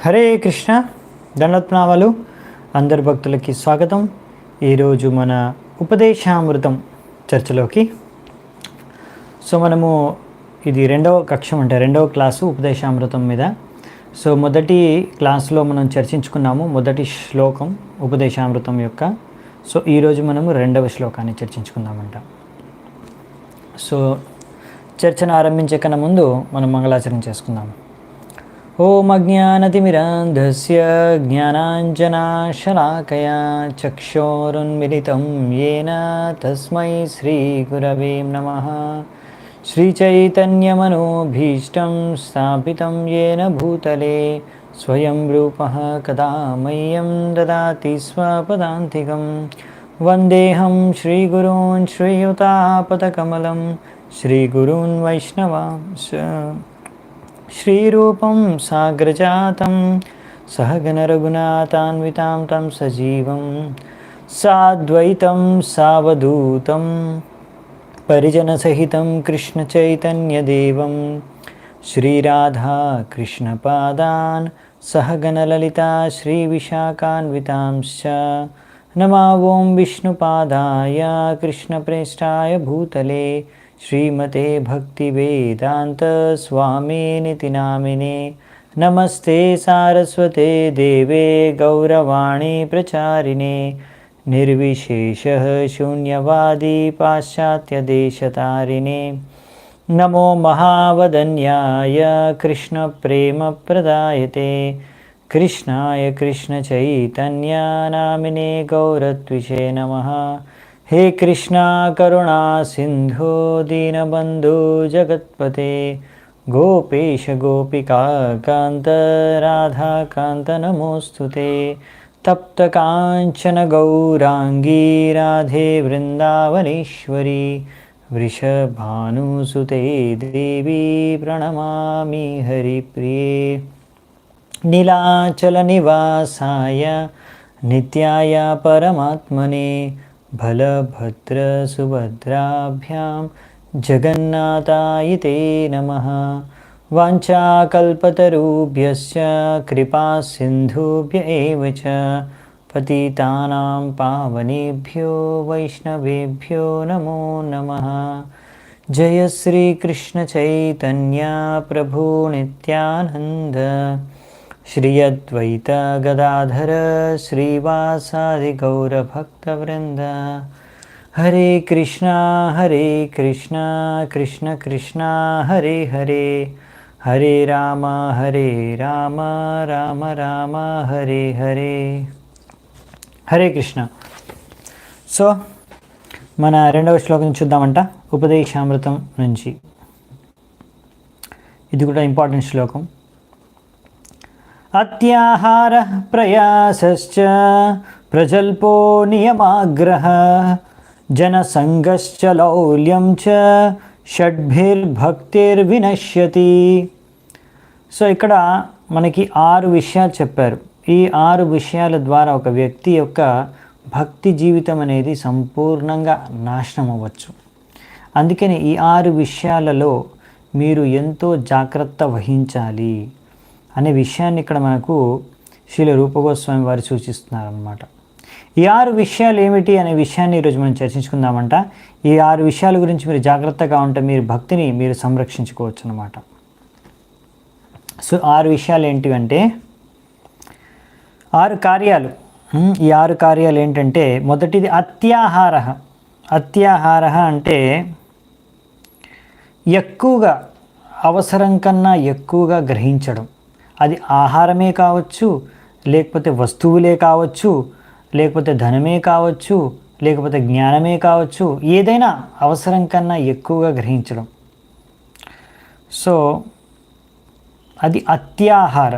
హరే కృష్ణ దండత్నామాలు అందరి భక్తులకి స్వాగతం. ఈరోజు మన ఉపదేశామృతం చర్చలోకి. మనము ఇది రెండవ కక్షం అంటే రెండవ క్లాసు ఉపదేశామృతం మీద. మొదటి క్లాసులో మనం చర్చించుకున్నాము మొదటి శ్లోకం ఉపదేశామృతం యొక్క. ఈరోజు మనము రెండవ శ్లోకాన్ని చర్చించుకుందామంట. చర్చను ఆరంభించే కన్నా ముందు మనం మంగళాచరణ చేసుకుందాము. ఓం అజ్ఞానతిమిరాంధస్య జ్ఞానాంజనాశలాకయా చక్షోరున్మిలితం యేన తస్మై శ్రీగురవే నమః. శ్రీచైతన్యమనోభీష్టం స్థాపితం యేన భూతలే స్వయం రూపః కదా మह्यं దదాతి స్వపదాంతికం. వందేహం శ్రీగురూన్ శ్రీయుతాపదకమలం శ్రీగురూన్ వైష్ణవాంశ్చ శ్రీరూపం సాగ్రజాతం సహగణ రఘునాథాన్వితాం తం సజీవం సాద్వైతం సావధూతం పరిజనసహితం కృష్ణ చైతన్యదేవం శ్రీరాధా కృష్ణపాదాన్ సహగణ లలితా శ్రీవిశాఖాన్వితాంశ్చ నమో ఓం విష్ణుపాదాయ కృష్ణప్రేష్ఠాయ భూతలే శ్రీమతే భక్తివేదాంత స్వామినితి నామినే. నమస్తే సారస్వతే దేవే గౌరవాణి ప్రచారిణే నిర్విశేషః శూన్యవాది పాశ్చాత్యదేశతారిణే. నమో మహావదన్యాయ కృష్ణప్రేమప్రదాయతే కృష్ణాయ కృష్ణచైతన్య నామినే గౌరత్విషే నమః. हे कृष्णा करुणा सिंधो दीनबंधु जगत्पते गोपेश गोपिका कांत राधा कांत नमोस्तुते. तप्त कांचन गौरांगी राधे वृंदावनेश्वरी वृषभानुसुते देवी प्रणमामि हरिप्रिये. नीलाचल निवासाय नित्याय परमात्मने बलभद्र सुभद्राभ्यां जगन्नाथाय ते नमः. वाञ्छाकल्पतरुभ्यश्च कृपा सिन्धुभ्य एव च पतितानां पावनेभ्यो वैष्णवेभ्यो नमो नमः. जय श्री कृष्ण चैतन्य प्रभु नित्यानंद श्री अद्वैत गदाधर श्रीवासादि गौरभक्तवृंद. हरे कृष्णा कृष्ण कृष्णा हरे हरे हरे राम राम राम हरे हरे. హరే కృష్ణ. మన రెండవ శ్లోకం చూద్దామంట ఉపదేశామృతం నుంచి. ఇది కూడా ఇంపార్టెంట్ శ్లోకం. అత్యాహార ప్రయాసశ్చ ప్రజల్పో నియమాగ్రహ జనసంగశ్చ లౌల్యం చ షడ్భిర్భక్తిర్వినశ్యతి. ఇక్కడ మనకి 6 విషయాలు చెప్పారు. ఈ 6 విషయాల ద్వారా ఒక వ్యక్తి యొక్క భక్తి జీవితం అనేది సంపూర్ణంగా నాశనం అవ్వచ్చు. అందుకని ఈ 6 విషయాలలో మీరు ఎంతో జాగ్రత్త వహించాలి అనే విషయాన్ని ఇక్కడ మనకు శ్రీల రూపగోస్వామి వారు సూచిస్తున్నారన్నమాట. ఈ 6 విషయాలు ఏమిటి అనే విషయాన్ని ఈరోజు మనం చర్చించుకుందామంట. ఈ 6 విషయాల గురించి మీరు జాగ్రత్తగా ఉంటే మీరు భక్తిని మీరు సంరక్షించుకోవచ్చు అన్నమాట. 6 విషయాలు ఏంటివంటే 6 కార్యాలు. ఈ 6 కార్యాలు ఏంటంటే మొదటిది అత్యాహార. అత్యాహార అంటే ఎక్కువగా అవసరం కన్నా ఎక్కువగా గ్రహించడం. అది ఆహారమే కావచ్చు, లేకపోతే వస్తువులే కావచ్చు, లేకపోతే ధనమే కావచ్చు, లేకపోతే జ్ఞానమే కావచ్చు, ఏదైనా అవసరం కన్నా ఎక్కువగా గ్రహించడం. అది అత్యాహార.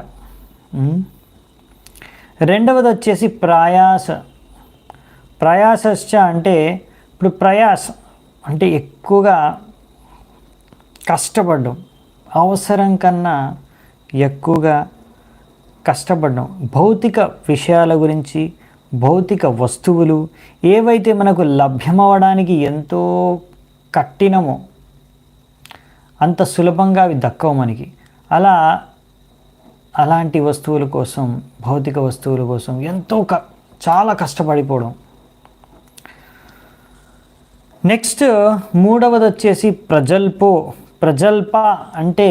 రెండవది వచ్చేసి ప్రయాస. ప్రయాసశ్చ అంటే ఇప్పుడు ప్రయాస అంటే ఎక్కువగా కష్టపడడం, అవసరం కన్నా ఎక్కువగా కష్టపడడం. భౌతిక విషయాల గురించి, భౌతిక వస్తువులు ఏవైతే మనకు లభ్యమవడానికి ఎంతో కఠినమో అంత సులభంగా అవి దక్కవు మనకి. అలా అలాంటి వస్తువుల కోసం, భౌతిక వస్తువుల కోసం ఎంతో చాలా కష్టపడిపోవడం. నెక్స్ట్ మూడవది వచ్చేసి ప్రజల్ప అంటే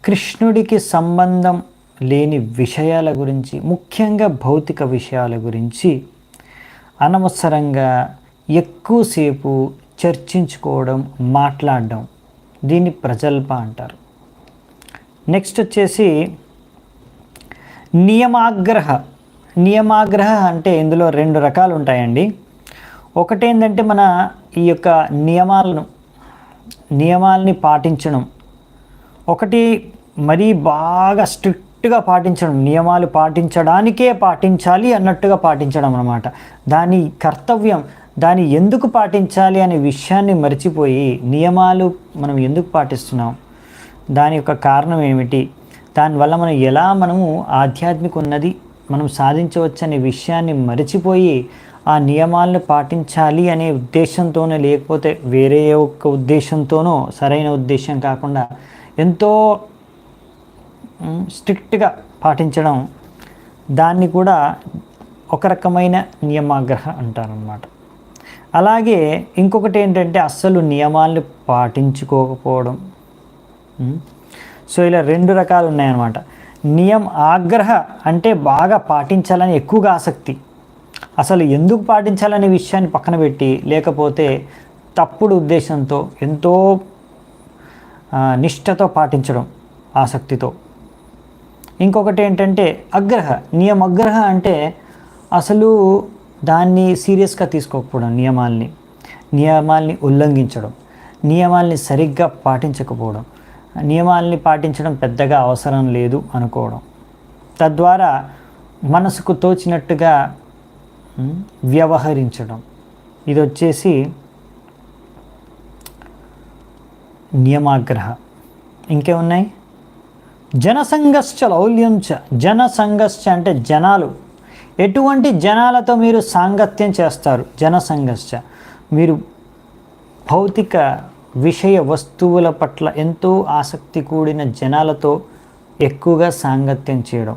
కృష్ణుడికి సంబంధం లేని విషయాల గురించి, ముఖ్యంగా భౌతిక విషయాల గురించి అనవసరంగా ఎక్కువసేపు చర్చించుకోవడం, మాట్లాడడం, దీన్ని ప్రజల్ప అంటారు. నెక్స్ట్ వచ్చేసి నియమాగ్రహ అంటే ఇందులో 2 రకాలు ఉంటాయండి. ఒకటేంటంటే మన ఈ యొక్క నియమాలని పాటించడం, ఒకటి మరీ బాగా స్ట్రిక్ట్గా పాటించడం, నియమాలు పాటించడానికే పాటించాలి అన్నట్టుగా పాటించడం అన్నమాట. దాని కర్తవ్యం, దాన్ని ఎందుకు పాటించాలి అనే విషయాన్ని మర్చిపోయి నియమాలు మనం ఎందుకు పాటిస్తున్నాం, దాని యొక్క కారణం ఏమిటి, దానివల్ల మనము ఆధ్యాత్మిక ఉన్నది మనం సాధించవచ్చు అనే విషయాన్ని మర్చిపోయి ఆ నియమాలను పాటించాలి అనే ఉద్దేశంతోనే, లేకపోతే వేరే ఒక ఉద్దేశంతోనో, సరైన ఉద్దేశం కాకుండా ఎంతో స్ట్రిక్ట్గా పాటించడం, దాన్ని కూడా ఒక రకమైన నియమాగ్రహ అంటారనమాట. అలాగే ఇంకొకటి ఏంటంటే అస్సలు నియమాలను పాటించుకోకపోవడం. సో ఇలా 2 రకాలు ఉన్నాయన్నమాట. ఆగ్రహ అంటే బాగా పాటించాలని ఎక్కువగా ఆసక్తి, అసలు ఎందుకు పాటించాలనే విషయాన్ని పక్కన పెట్టి, లేకపోతే తప్పుడు ఉద్దేశంతో ఎంతో నిష్ఠతో పాటించడం ఆసక్తితో. ఇంకొకటి ఏంటంటే నియమాగ్రహ అంటే అసలు దాన్ని సీరియస్గా తీసుకోకపోవడం, నియమాల్ని ఉల్లంఘించడం, నియమాల్ని సరిగ్గా పాటించకపోవడం, నియమాల్ని పాటించడం పెద్దగా అవసరం లేదు అనుకోవడం, తద్వారా మనసుకు తోచినట్టుగా వ్యవహరించడం. ఇది వచ్చేసి నియమాగ్రహ. ఇంకేమున్నాయి? జనసంఘశ్చ లౌల్యంచ. జనసంఘశ్చ అంటే జనాలు, ఎటువంటి జనాలతో మీరు సాంగత్యం చేస్తారు. జనసంఘశ్చ మీరు భౌతిక విషయ వస్తువుల పట్ల ఎంతో ఆసక్తి కూడిన జనాలతో ఎక్కువగా సాంగత్యం చేయడం.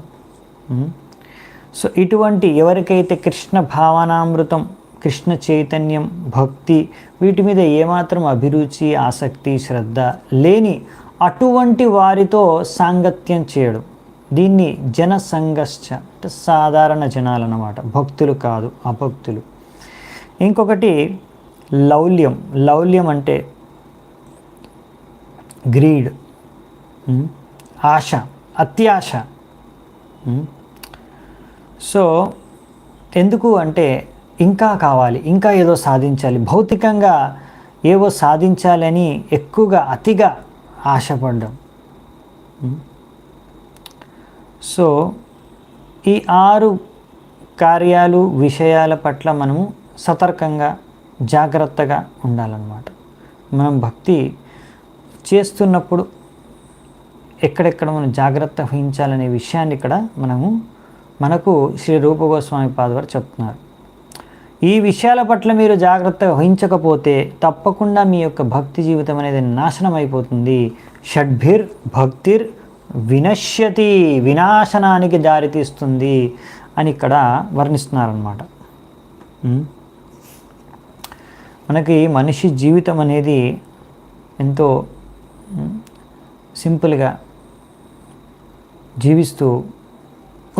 సో ఇటువంటి ఎవరికైతే కృష్ణ భావనామృతం, కృష్ణ చైతన్యం, భక్తి వీటి మీద ఏమాత్రం అభిరుచి, ఆసక్తి, శ్రద్ధ లేని అటువంటి వారితో సాంగత్యం చేయడం, దీన్ని జనసంఘశ్చ అంటే సాధారణ జనాలు అన్నమాట, భక్తులు కాదు, అభక్తులు. ఇంకొకటి లౌల్యం అంటే గ్రీడ్, ఆశ, అత్యాశ. సో ఎందుకు అంటే ఇంకా కావాలి, ఇంకా ఏదో సాధించాలి, భౌతికంగా ఏవో సాధించాలని ఎక్కువగా అతిగా ఆశపడ్డం. సో ఈ 6 కార్యాలు, విషయాల పట్ల మనము సతర్కంగా, జాగ్రత్తగా ఉండాలన్నమాట. మనం భక్తి చేస్తున్నప్పుడు ఎక్కడెక్కడ మనం జాగ్రత్త వహించాలనే విషయాన్ని ఇక్కడ మనకు శ్రీ రూప గోస్వామి పాదవారు చెప్తున్నారు. ఈ విషయాల పట్ల మీరు జాగ్రత్త వహించకపోతే తప్పకుండా మీ యొక్క భక్తి జీవితం అనేది నాశనం అయిపోతుంది. షడ్భిర్ భక్తిర్ వినశ్యతి, వినాశనానికి దారితీస్తుంది అని ఇక్కడ వర్ణిస్తున్నారన్నమాట. మనకి మనిషి జీవితం అనేది ఎంతో సింపుల్గా జీవిస్తూ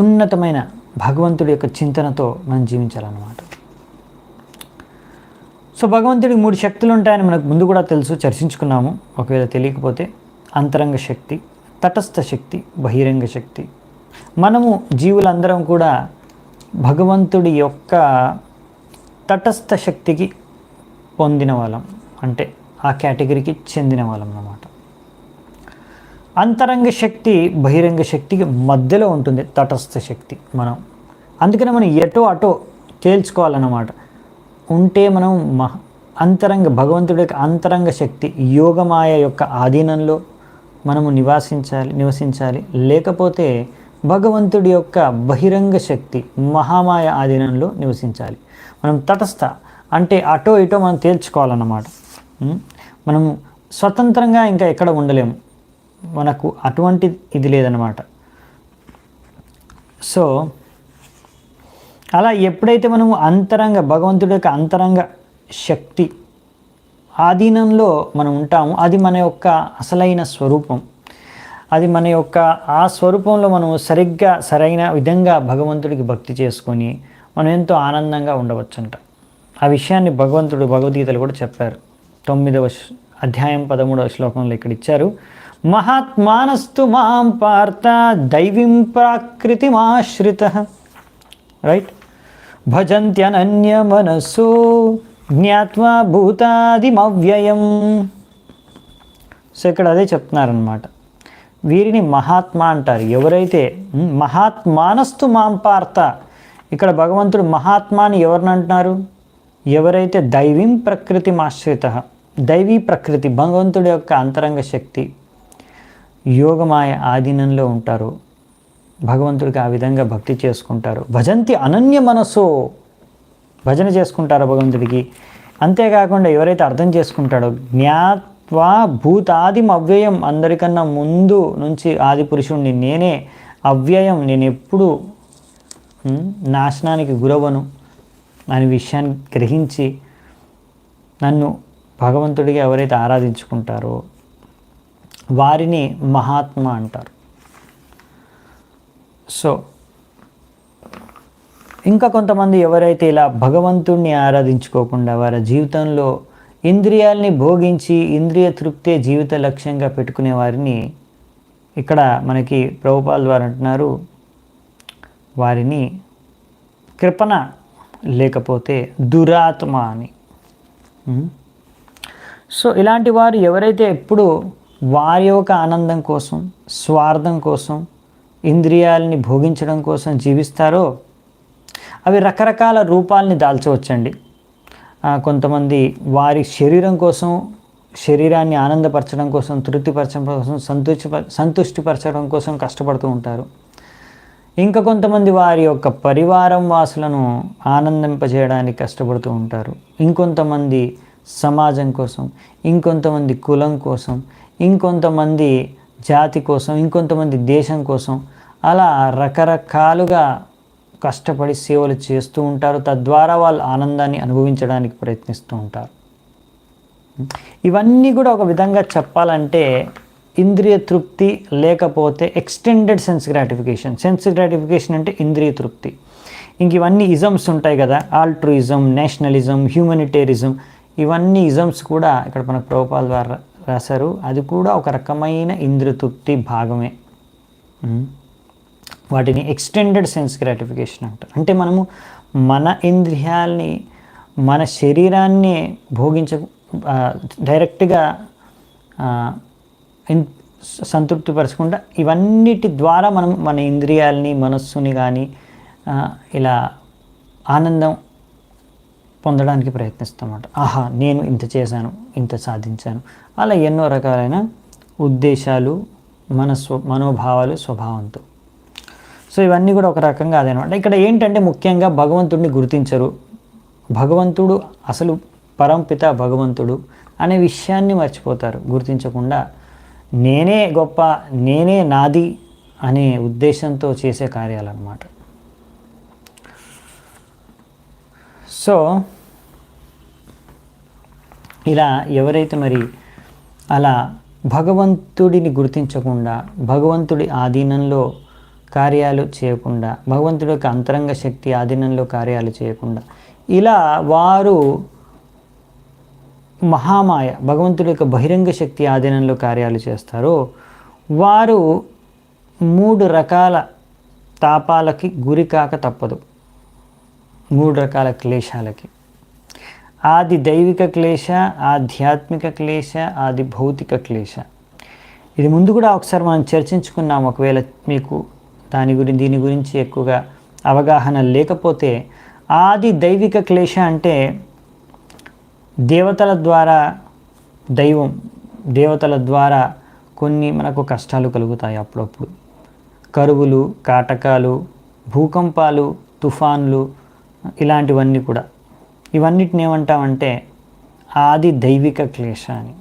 ఉన్నతమైన భగవంతుడి యొక్క చింతనతో మనం జీవించాలన్నమాట. సో భగవంతుడికి 3 శక్తులు ఉంటాయని మనకు ముందు కూడా తెలుసు, చర్చించుకున్నాము. ఒకవేళ తెలియకపోతే అంతరంగ శక్తి, తటస్థ శక్తి, బహిరంగ శక్తి. మనము జీవులందరం కూడా భగవంతుడి యొక్క తటస్థ శక్తికి పొందిన వాళ్ళం, అంటే ఆ కేటగిరీకి చెందిన వాళ్ళం అన్నమాట. అంతరంగ శక్తి బహిరంగ శక్తికి మధ్యలో ఉంటుంది తటస్థ శక్తి. అందుకనే మనం ఎటో అటో తేల్చుకోవాలన్నమాట. ఉంటే మనం భగవంతుడి యొక్క అంతరంగ శక్తి యోగమాయ యొక్క ఆధీనంలో మనము నివసించాలి. లేకపోతే భగవంతుడి యొక్క బహిరంగ శక్తి మహామాయ ఆధీనంలో నివసించాలి. మనం తటస్థ అంటే అటో ఇటో మనం తేల్చుకోవాలన్నమాట. మనము స్వతంత్రంగా ఇంకా ఎక్కడ ఉండలేము, మనకు అటువంటి ఇది లేదన్నమాట. సో అలా ఎప్పుడైతే మనము భగవంతుడి యొక్క అంతరంగ శక్తి ఆధీనంలో మనం ఉంటాము, అది మన యొక్క అసలైన స్వరూపం. అది మన యొక్క ఆ స్వరూపంలో మనం సరైన విధంగా భగవంతుడికి భక్తి చేసుకొని మనం ఎంతో ఆనందంగా ఉండవచ్చంట. ఆ విషయాన్ని భగవంతుడు భగవద్గీతలు కూడా చెప్పారు. 9వ అధ్యాయం 13వ శ్లోకంలో ఇక్కడ ఇచ్చారు. మహాత్మానస్తు మాం పార్థ దైవీం ప్రాకృతిమాశ్రితః. రైట్. భజంత్యనన్య మనస్సు జ్ఞాత్వా భూతాదిమవ్యయం. సో ఇక్కడ అదే చెప్తున్నారనమాట. వీరిని మహాత్మా అంటారు. ఎవరైతే మహాత్మానస్తు మాం పార్థ, ఇక్కడ భగవంతుడు మహాత్మాని ఎవరిని అంటున్నారు? ఎవరైతే దైవీం ప్రకృతిమాశ్రితః, దైవీ ప్రకృతి భగవంతుడి యొక్క అంతరంగ శక్తి యోగమాయ ఆధీనంలో ఉంటారు, భగవంతుడికి ఆ విధంగా భక్తి చేసుకుంటారు. భజంతి అనన్య మనసో, భజన చేసుకుంటారో భగవంతుడికి. అంతేకాకుండా ఎవరైతే అర్థం చేసుకుంటాడో జ్ఞాత్వా భూతాదిం అవ్యయం, అందరికన్నా ముందు నుంచి ఆది పురుషుడిని నేనే, అవ్యయం, నేను ఎప్పుడు నాశనానికి గురవను అనే విషయాన్ని గ్రహించి నన్ను భగవంతుడిగా ఎవరైతే ఆరాధించుకుంటారో వారిని మహాత్మా అంటారు. సో ఇంకా కొంతమంది ఎవరైతే ఇలా భగవంతుడిని ఆరాధించుకోకుండా వారి జీవితంలో ఇంద్రియాల్ని భోగించి ఇంద్రియ తృప్తే జీవిత లక్ష్యంగా పెట్టుకునే వారిని ఇక్కడ మనకి ప్రభుపాల్ ద్వారా అంటున్నారు, వారిని కృపణ లేకపోతే దురాత్మ అని. సో ఇలాంటి వారు ఎవరైతే ఎప్పుడు వారి యొక్క ఆనందం కోసం, స్వార్థం కోసం, ఇంద్రియాలని భోగించడం కోసం జీవిస్తారో అవి రకరకాల రూపాలని దాల్చవచ్చండి. కొంతమంది వారి శరీరం కోసం, శరీరాన్ని ఆనందపరచడం కోసం, తృప్తిపరచడం కోసం, సంతుష్టిపరచడం కోసం కష్టపడుతూ ఉంటారు. ఇంకా కొంతమంది వారి యొక్క పరివారం వాసులను ఆనందింపజేయడానికి కష్టపడుతూ ఉంటారు. ఇంకొంతమంది సమాజం కోసం, ఇంకొంతమంది కులం కోసం, ఇంకొంతమంది జాతి కోసం, ఇంకొంతమంది దేశం కోసం, అలా రకరకాలుగా కష్టపడి సేవలు చేస్తూ ఉంటారు. తద్వారా వాళ్ళు ఆనందాన్ని అనుభవించడానికి ప్రయత్నిస్తూ ఉంటారు. ఇవన్నీ కూడా ఒక విధంగా చెప్పాలంటే ఇంద్రియ తృప్తి లేకపోతే extended sense gratification. Sense gratification అంటే ఇంద్రియ తృప్తి. ఇంక ఇవన్నీ ఇజమ్స్ ఉంటాయి కదా, ఆల్ట్రూయిజం, నేషనలిజం, హ్యూమనిటేరిజం, ఇవన్నీ ఇజమ్స్ కూడా ఇక్కడ మనకు ప్రభుపాల ద్వారా రాశారు. అది కూడా ఒక రకమైన ఇంద్రియ తృప్తి భాగమే. వాటిని ఎక్స్టెండెడ్ సెన్స్ గ్రాటిఫికేషన్ అంటారు. అంటే మనము మన ఇంద్రియాల్ని, మన శరీరాన్ని డైరెక్ట్గా సంతృప్తిపరచకుండా ఇవన్నిటి ద్వారా మనం మన ఇంద్రియాలని, మనస్సుని కానీ ఇలా ఆనందం పొందడానికి ప్రయత్నిస్తామన్నమాట. ఆహా, నేను ఇంత చేశాను, ఇంత సాధించాను, అలా ఎన్నో రకాలైన ఉద్దేశాలు, మనోభావాలు, స్వభావంతో. సో ఇవన్నీ కూడా ఒక రకంగా అదనమాట. ఇక్కడ ఏంటంటే ముఖ్యంగా భగవంతుడిని గుర్తించరు. భగవంతుడు అసలు పరంపిత భగవంతుడు అనే విషయాన్ని మర్చిపోతారు. గుర్తించకుండా నేనే గొప్ప, నేనే నాది అనే ఉద్దేశంతో చేసే కార్యాలన్నమాట. సో ఇలా ఎవరైతే మరి అలా భగవంతుడిని గుర్తించకుండా, భగవంతుడి ఆధీనంలో కార్యాలు చేయకుండా, భగవంతుడి యొక్క అంతరంగ శక్తి ఆధీనంలో కార్యాలు చేయకుండా ఇలా వారు మహామాయ, భగవంతుడి యొక్క బహిరంగ శక్తి ఆధీనంలో కార్యాలు చేస్తారో వారు 3 రకాల తాపాలకి గురి కాక తప్పదు. 3 రకాల క్లేశాలకి: ఆది దైవిక క్లేశ, ఆధ్యాత్మిక క్లేశ, ఆది భౌతిక క్లేశ. ఇది ముందు కూడా ఒకసారి మనం చర్చించుకున్నాం. ఒకవేళ మీకు దీని గురించి ఎక్కువగా అవగాహన లేకపోతే, ఆది దైవిక క్లేశ అంటే దేవతల ద్వారా, దేవతల ద్వారా కొన్ని మనకు కష్టాలు కలుగుతాయి. అప్పుడప్పుడు కరువులు, కాటకాలు, భూకంపాలు, తుఫాన్లు, ఇలాంటివన్నీ కూడా. ఇవన్నిటిని ఏమంటామంటే ఆది దైవిక క్లేశ అని.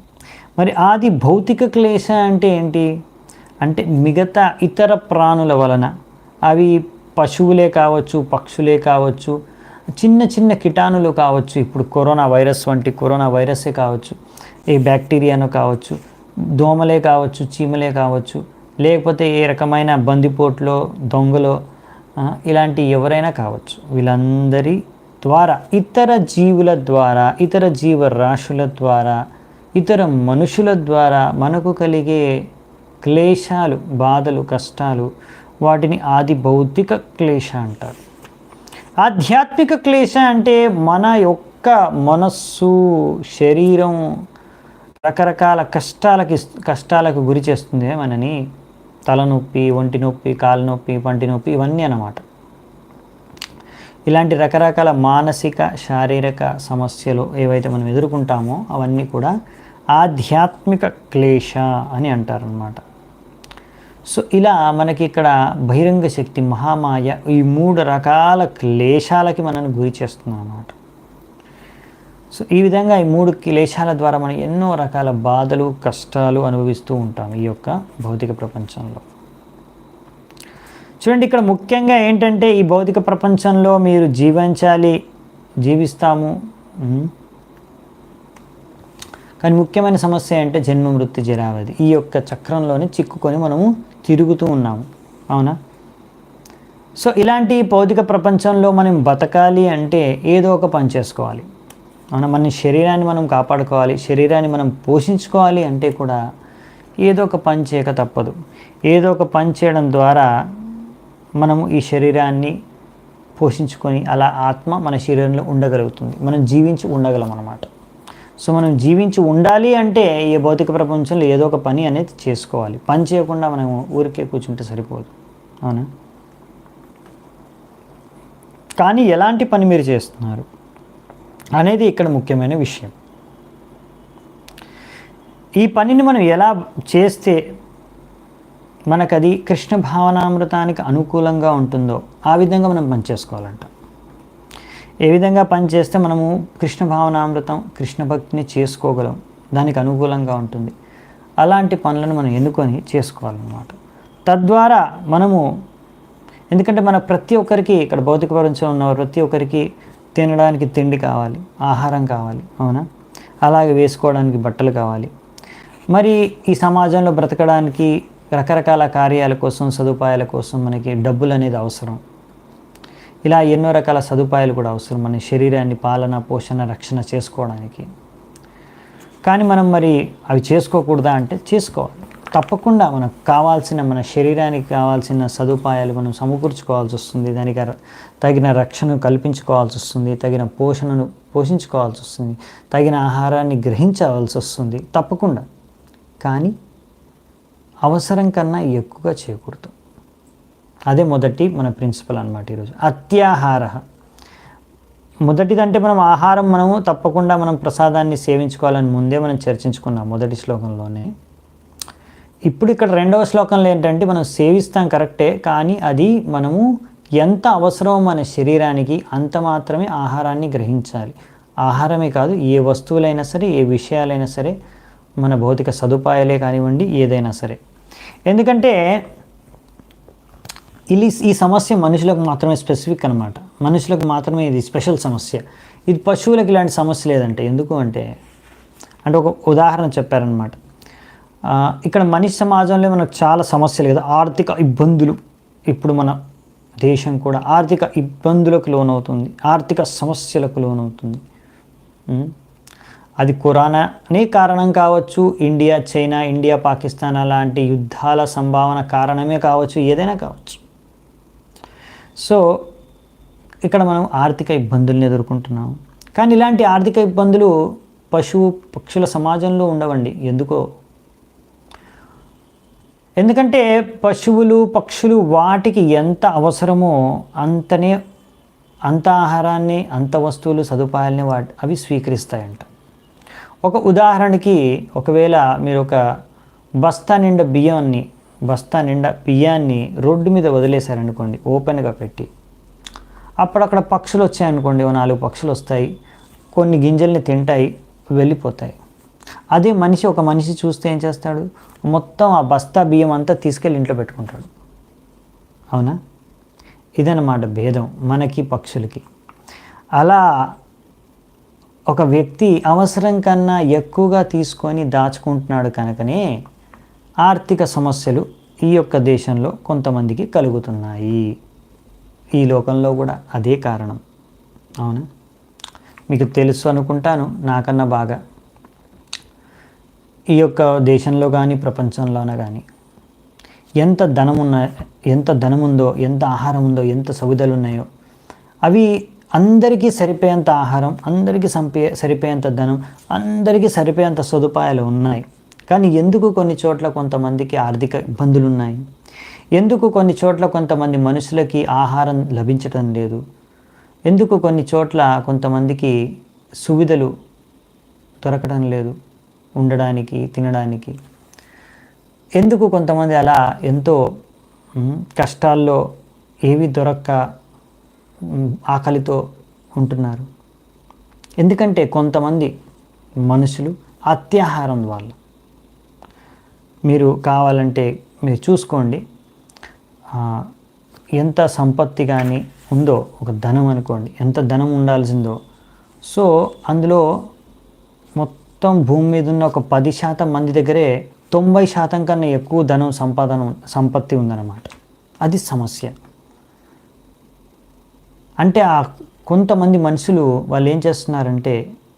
మరి ఆది భౌతిక క్లేశ అంటే ఏంటి అంటే మిగతా ఇతర ప్రాణుల వలన, అవి పశువులే కావచ్చు, పక్షులే కావచ్చు, చిన్న చిన్న కీటాణులు కావచ్చు, ఇప్పుడు కరోనా వైరస్ వంటి కరోనా వైరస్సే కావచ్చు, ఏ బ్యాక్టీరియానో కావచ్చు, దోమలే కావచ్చు, చీమలే కావచ్చు, లేకపోతే ఏ రకమైన బందిపోట్లో దొంగలో ఇలాంటి ఎవరైనా కావచ్చు. వీళ్ళందరి ద్వారా, ఇతర జీవుల ద్వారా, ఇతర జీవరాశుల ద్వారా, ఇతర మనుషుల ద్వారా మనకు కలిగే క్లేశాలు, బాధలు, కష్టాలు, వాటిని ఆది భౌతిక క్లేశ అంటారు. ఆధ్యాత్మిక క్లేశ అంటే మన యొక్క మనస్సు, శరీరం రకరకాల కష్టాలకు గురి చేస్తుంది మనని. తలనొప్పి, ఒంటి నొప్పి, కాలు నొప్పి, పంటి నొప్పి, ఇవన్నీ అన్నమాట. ఇలాంటి రకరకాల మానసిక, శారీరక సమస్యలు ఏవైతే మనం ఎదుర్కొంటామో అవన్నీ కూడా ఆధ్యాత్మిక క్లేశ అని అంటారనమాట. సో ఇలా మనకి ఇక్కడ బహిరంగ శక్తి, మహామాయ ఈ 3 రకాల క్లేశాలకి మనల్ని గురి చేస్తున్నాం అన్నమాట. సో ఈ విధంగా ఈ 3 క్లేశాల ద్వారా మనం ఎన్నో రకాల బాధలు, కష్టాలు అనుభవిస్తూ ఉంటాం ఈ యొక్క భౌతిక ప్రపంచంలో. చూడండి, ఇక్కడ ముఖ్యంగా ఏంటంటే ఈ భౌతిక ప్రపంచంలో మీరు జీవిస్తాము. కానీ ముఖ్యమైన సమస్య అంటే జన్మ, మృత్యు, జరావధి. ఈ యొక్క చక్రంలోనే చిక్కుకొని మనము తిరుగుతూ ఉన్నాము. అవునా? సో ఇలాంటి భౌతిక ప్రపంచంలో మనం బతకాలి అంటే ఏదో ఒక పని చేసుకోవాలి. అవునా? మన శరీరాన్ని మనం కాపాడుకోవాలి, శరీరాన్ని మనం పోషించుకోవాలి అంటే కూడా ఏదో ఒక పని చేయక తప్పదు. ఏదో ఒక పని చేయడం ద్వారా మనము ఈ శరీరాన్ని పోషించుకొని అలా ఆత్మ మన శరీరంలో ఉండగలుగుతుంది. మనం జీవించి ఉండగలం అన్నమాట. సో మనం జీవించి ఉండాలి అంటే ఈ భౌతిక ప్రపంచంలో ఏదో ఒక పని అనేది చేసుకోవాలి. పని చేయకుండా మనం ఊరికే కూర్చుంటే సరిపోదు. అవునా? కానీ ఎలాంటి పని మీరు చేస్తున్నారు అనేది ఇక్కడ ముఖ్యమైన విషయం. ఈ పనిని మనం ఎలా చేస్తే మనకది కృష్ణ భావనామృతానికి అనుకూలంగా ఉంటుందో ఆ విధంగా మనం పని చేసుకోవాలంట. ఏ విధంగా పని చేస్తే మనము కృష్ణ భావనామృతం, కృష్ణ భక్తిని చేసుకోగలం, దానికి అనుకూలంగా ఉంటుంది, అలాంటి పనులను మనం ఎన్నుకొని చేసుకోవాలన్నమాట. తద్వారా మనము, ఎందుకంటే మన ప్రతి ఒక్కరికి ఇక్కడ భౌతిక ప్రపంచంలో ఉన్న ప్రతి ఒక్కరికి తినడానికి తిండి కావాలి, ఆహారం కావాలి. అవునా? అలాగే వేసుకోవడానికి బట్టలు కావాలి. మరి ఈ సమాజంలో బ్రతకడానికి రకరకాల కార్యాల కోసం, సదుపాయాల కోసం మనకి డబ్బులు అనేది అవసరం. ఇలా ఎన్నో రకాల సదుపాయాలు కూడా అవసరం మన శరీరాన్ని పాలన, పోషణ, రక్షణ చేసుకోవడానికి. కానీ మనం మరి అవి చేసుకోకూడదా అంటే చేసుకోవాలి. తప్పకుండా మనకు కావాల్సిన, మన శరీరానికి కావాల్సిన సదుపాయాలు మనం సమకూర్చుకోవాల్సి వస్తుంది. దానికి తగిన రక్షణను కల్పించుకోవాల్సి వస్తుంది, తగిన పోషణను పోషించుకోవాల్సి వస్తుంది, తగిన ఆహారాన్ని గ్రహించవలసి వస్తుంది తప్పకుండా. కానీ అవసరం కన్నా ఎక్కువగా చేయకూడదు. అదే మొదటి మన ప్రిన్సిపల్ అన్నమాట. ఈరోజు అత్యాహార, మొదటిదంటే మనము తప్పకుండా మనం ప్రసాదాన్ని సేవించుకోవాలని ముందే మనం చర్చించుకున్నాం మొదటి శ్లోకంలోనే. ఇప్పుడు ఇక్కడ 2వ శ్లోకంలో ఏంటంటే మనం సేవిస్తాం కరెక్టే, కానీ అది మనము ఎంత అవసరమో మన శరీరానికి అంత మాత్రమే ఆహారాన్ని గ్రహించాలి. ఆహారమే కాదు, ఏ వస్తువులైనా సరే, ఏ విషయాలైనా సరే, మన భౌతిక సదుపాయాలే కానివ్వండి, ఏదైనా సరే. ఎందుకంటే ఈ సమస్య మనుషులకు మాత్రమే స్పెసిఫిక్ అనమాట. మనుషులకు మాత్రమే ఇది స్పెషల్ సమస్య. ఇది పశువులకు ఇలాంటి సమస్య లేదంటే. ఎందుకు అంటే ఒక ఉదాహరణ చెప్పారనమాట. ఇక్కడ మనిషి సమాజంలో మనకు చాలా సమస్యలు కదా, ఆర్థిక ఇబ్బందులు. ఇప్పుడు మన దేశం కూడా ఆర్థిక ఇబ్బందులకు లోనవుతుంది, ఆర్థిక సమస్యలకు లోనవుతుంది. అది కరోనానే కారణం కావచ్చు, ఇండియా చైనా, ఇండియా పాకిస్తాన్ అలాంటి యుద్ధాల సంభావన కారణమే కావచ్చు, ఏదైనా కావచ్చు. సో ఇక్కడ మనం ఆర్థిక ఇబ్బందుల్ని ఎదుర్కొంటున్నాం. కానీ ఇలాంటి ఆర్థిక ఇబ్బందులు పశువు పక్షుల సమాజంలో ఉండవండి. ఎందుకంటే పశువులు, పక్షులు వాటికి ఎంత అవసరమో అంత ఆహారాన్ని, అంత వస్తువులు, సదుపాయాలని అవి స్వీకరిస్తాయంట. ఒక ఉదాహరణకి, ఒకవేళ మీరు ఒక బస్తా నిండా బియ్యాన్ని రోడ్డు మీద వదిలేశారనుకోండి, ఓపెన్గా పెట్టి, అప్పుడక్కడ పక్షులు వచ్చాయనుకోండి, 4 పక్షులు వస్తాయి, కొన్ని గింజల్ని తింటాయి, వెళ్ళిపోతాయి. అదే ఒక మనిషి చూస్తే ఏం చేస్తాడు? మొత్తం ఆ బస్తా బియ్యం అంతా తీసుకెళ్ళి ఇంట్లో పెట్టుకుంటాడు. అవునా? ఇదన్నమాట భేదం మనకి పక్షులకి. అలా ఒక వ్యక్తి అవసరం కన్నా ఎక్కువగా తీసుకొని దాచుకుంటున్నాడు కనుకనే ఆర్థిక సమస్యలు ఈ యొక్క దేశంలో కొంతమందికి కలుగుతున్నాయి. ఈ లోకంలో కూడా అదే కారణం. అవునా? మీకు తెలుసు అనుకుంటాను నాకన్నా బాగా. ఈ యొక్క దేశంలో కానీ ప్రపంచంలోనే కానీ ఎంత ధనం ఉందో, ఎంత ఆహారం ఉందో, ఎంత సౌకర్యాలు ఉన్నాయో అవి అందరికీ సరిపోయేంత ఆహారం, అందరికీ సరిపోయేంత ధనం, అందరికీ సరిపోయేంత సదుపాయాలు ఉన్నాయి. కానీ ఎందుకు కొన్ని చోట్ల కొంతమందికి ఆర్థిక ఇబ్బందులు ఉన్నాయి? ఎందుకు కొన్ని చోట్ల కొంతమంది మనుషులకి ఆహారం లభించటం లేదు? ఎందుకు కొన్ని చోట్ల కొంతమందికి సువిధలు దొరకడం లేదు ఉండడానికి, తినడానికి? ఎందుకు కొంతమంది అలా ఎంతో కష్టాల్లో ఏవి దొరక్క ఆకలితో ఉంటున్నారు? ఎందుకంటే కొంతమంది మనుషులు అత్యాహారం వల్ల. మీరు కావాలంటే మీరు చూసుకోండి, ఎంత సంపత్తి కానీ ఉందో, ఒక ధనం అనుకోండి, ఎంత ధనం ఉండాల్సిందో, సో అందులో మొత్తం భూమి మీద ఉన్న ఒక 10% మంది దగ్గరే 90% కన్నా ఎక్కువ ధనం సంపత్తి ఉందన్నమాట. అది సమస్య. అంటే కొంతమంది మనుషులు వాళ్ళు ఏం చేస్తున్నారంటే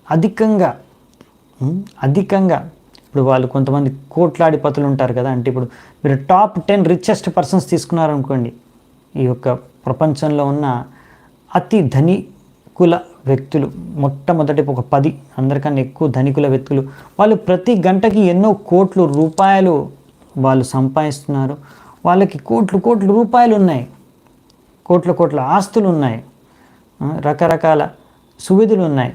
అధికంగా ఇప్పుడు వాళ్ళు కొంతమంది కోట్లాధిపతులు ఉంటారు కదా. అంటే ఇప్పుడు మీరు టాప్ 10 రిచెస్ట్ పర్సన్స్ తీసుకున్నారనుకోండి, ఈ యొక్క ప్రపంచంలో ఉన్న అతి ధనికుల వ్యక్తులు, మొట్టమొదటి ఒక 10 అందరికన్నా ఎక్కువ ధనికుల వ్యక్తులు, వాళ్ళు ప్రతి గంటకి ఎన్నో కోట్ల రూపాయలు వాళ్ళు సంపాదిస్తున్నారు. వాళ్ళకి కోట్ల రూపాయలు ఉన్నాయి, కోట్ల ఆస్తులు ఉన్నాయి, రకరకాల సువిధులు ఉన్నాయి.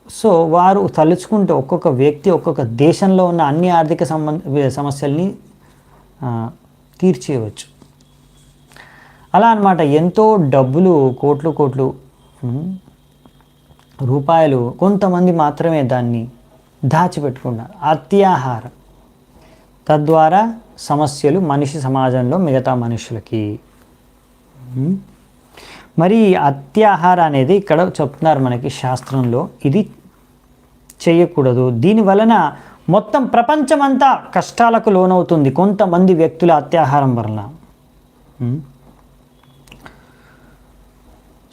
సో వారు తలుచుకుంటే ఒక్కొక్క వ్యక్తి ఒక్కొక్క దేశంలో ఉన్న అన్ని ఆర్థిక సమస్యల్ని తీర్చేయవచ్చు. అలా అన్నమాట. ఎంతో డబ్బులు, కోట్లు రూపాయలు కొంతమంది మాత్రమే దాన్ని దాచిపెట్టుకున్నారు. అత్యాహారం. తద్వారా సమస్యలు మనిషి సమాజంలో మిగతా మనుషులకి. మరి అత్యాహారం అనేది ఇక్కడ చెప్తున్నారు మనకి శాస్త్రంలో, ఇది చేయకూడదు. దీని వలన మొత్తం ప్రపంచమంతా కష్టాలకు లోనవుతుంది కొంతమంది వ్యక్తుల అత్యాహారం వలన.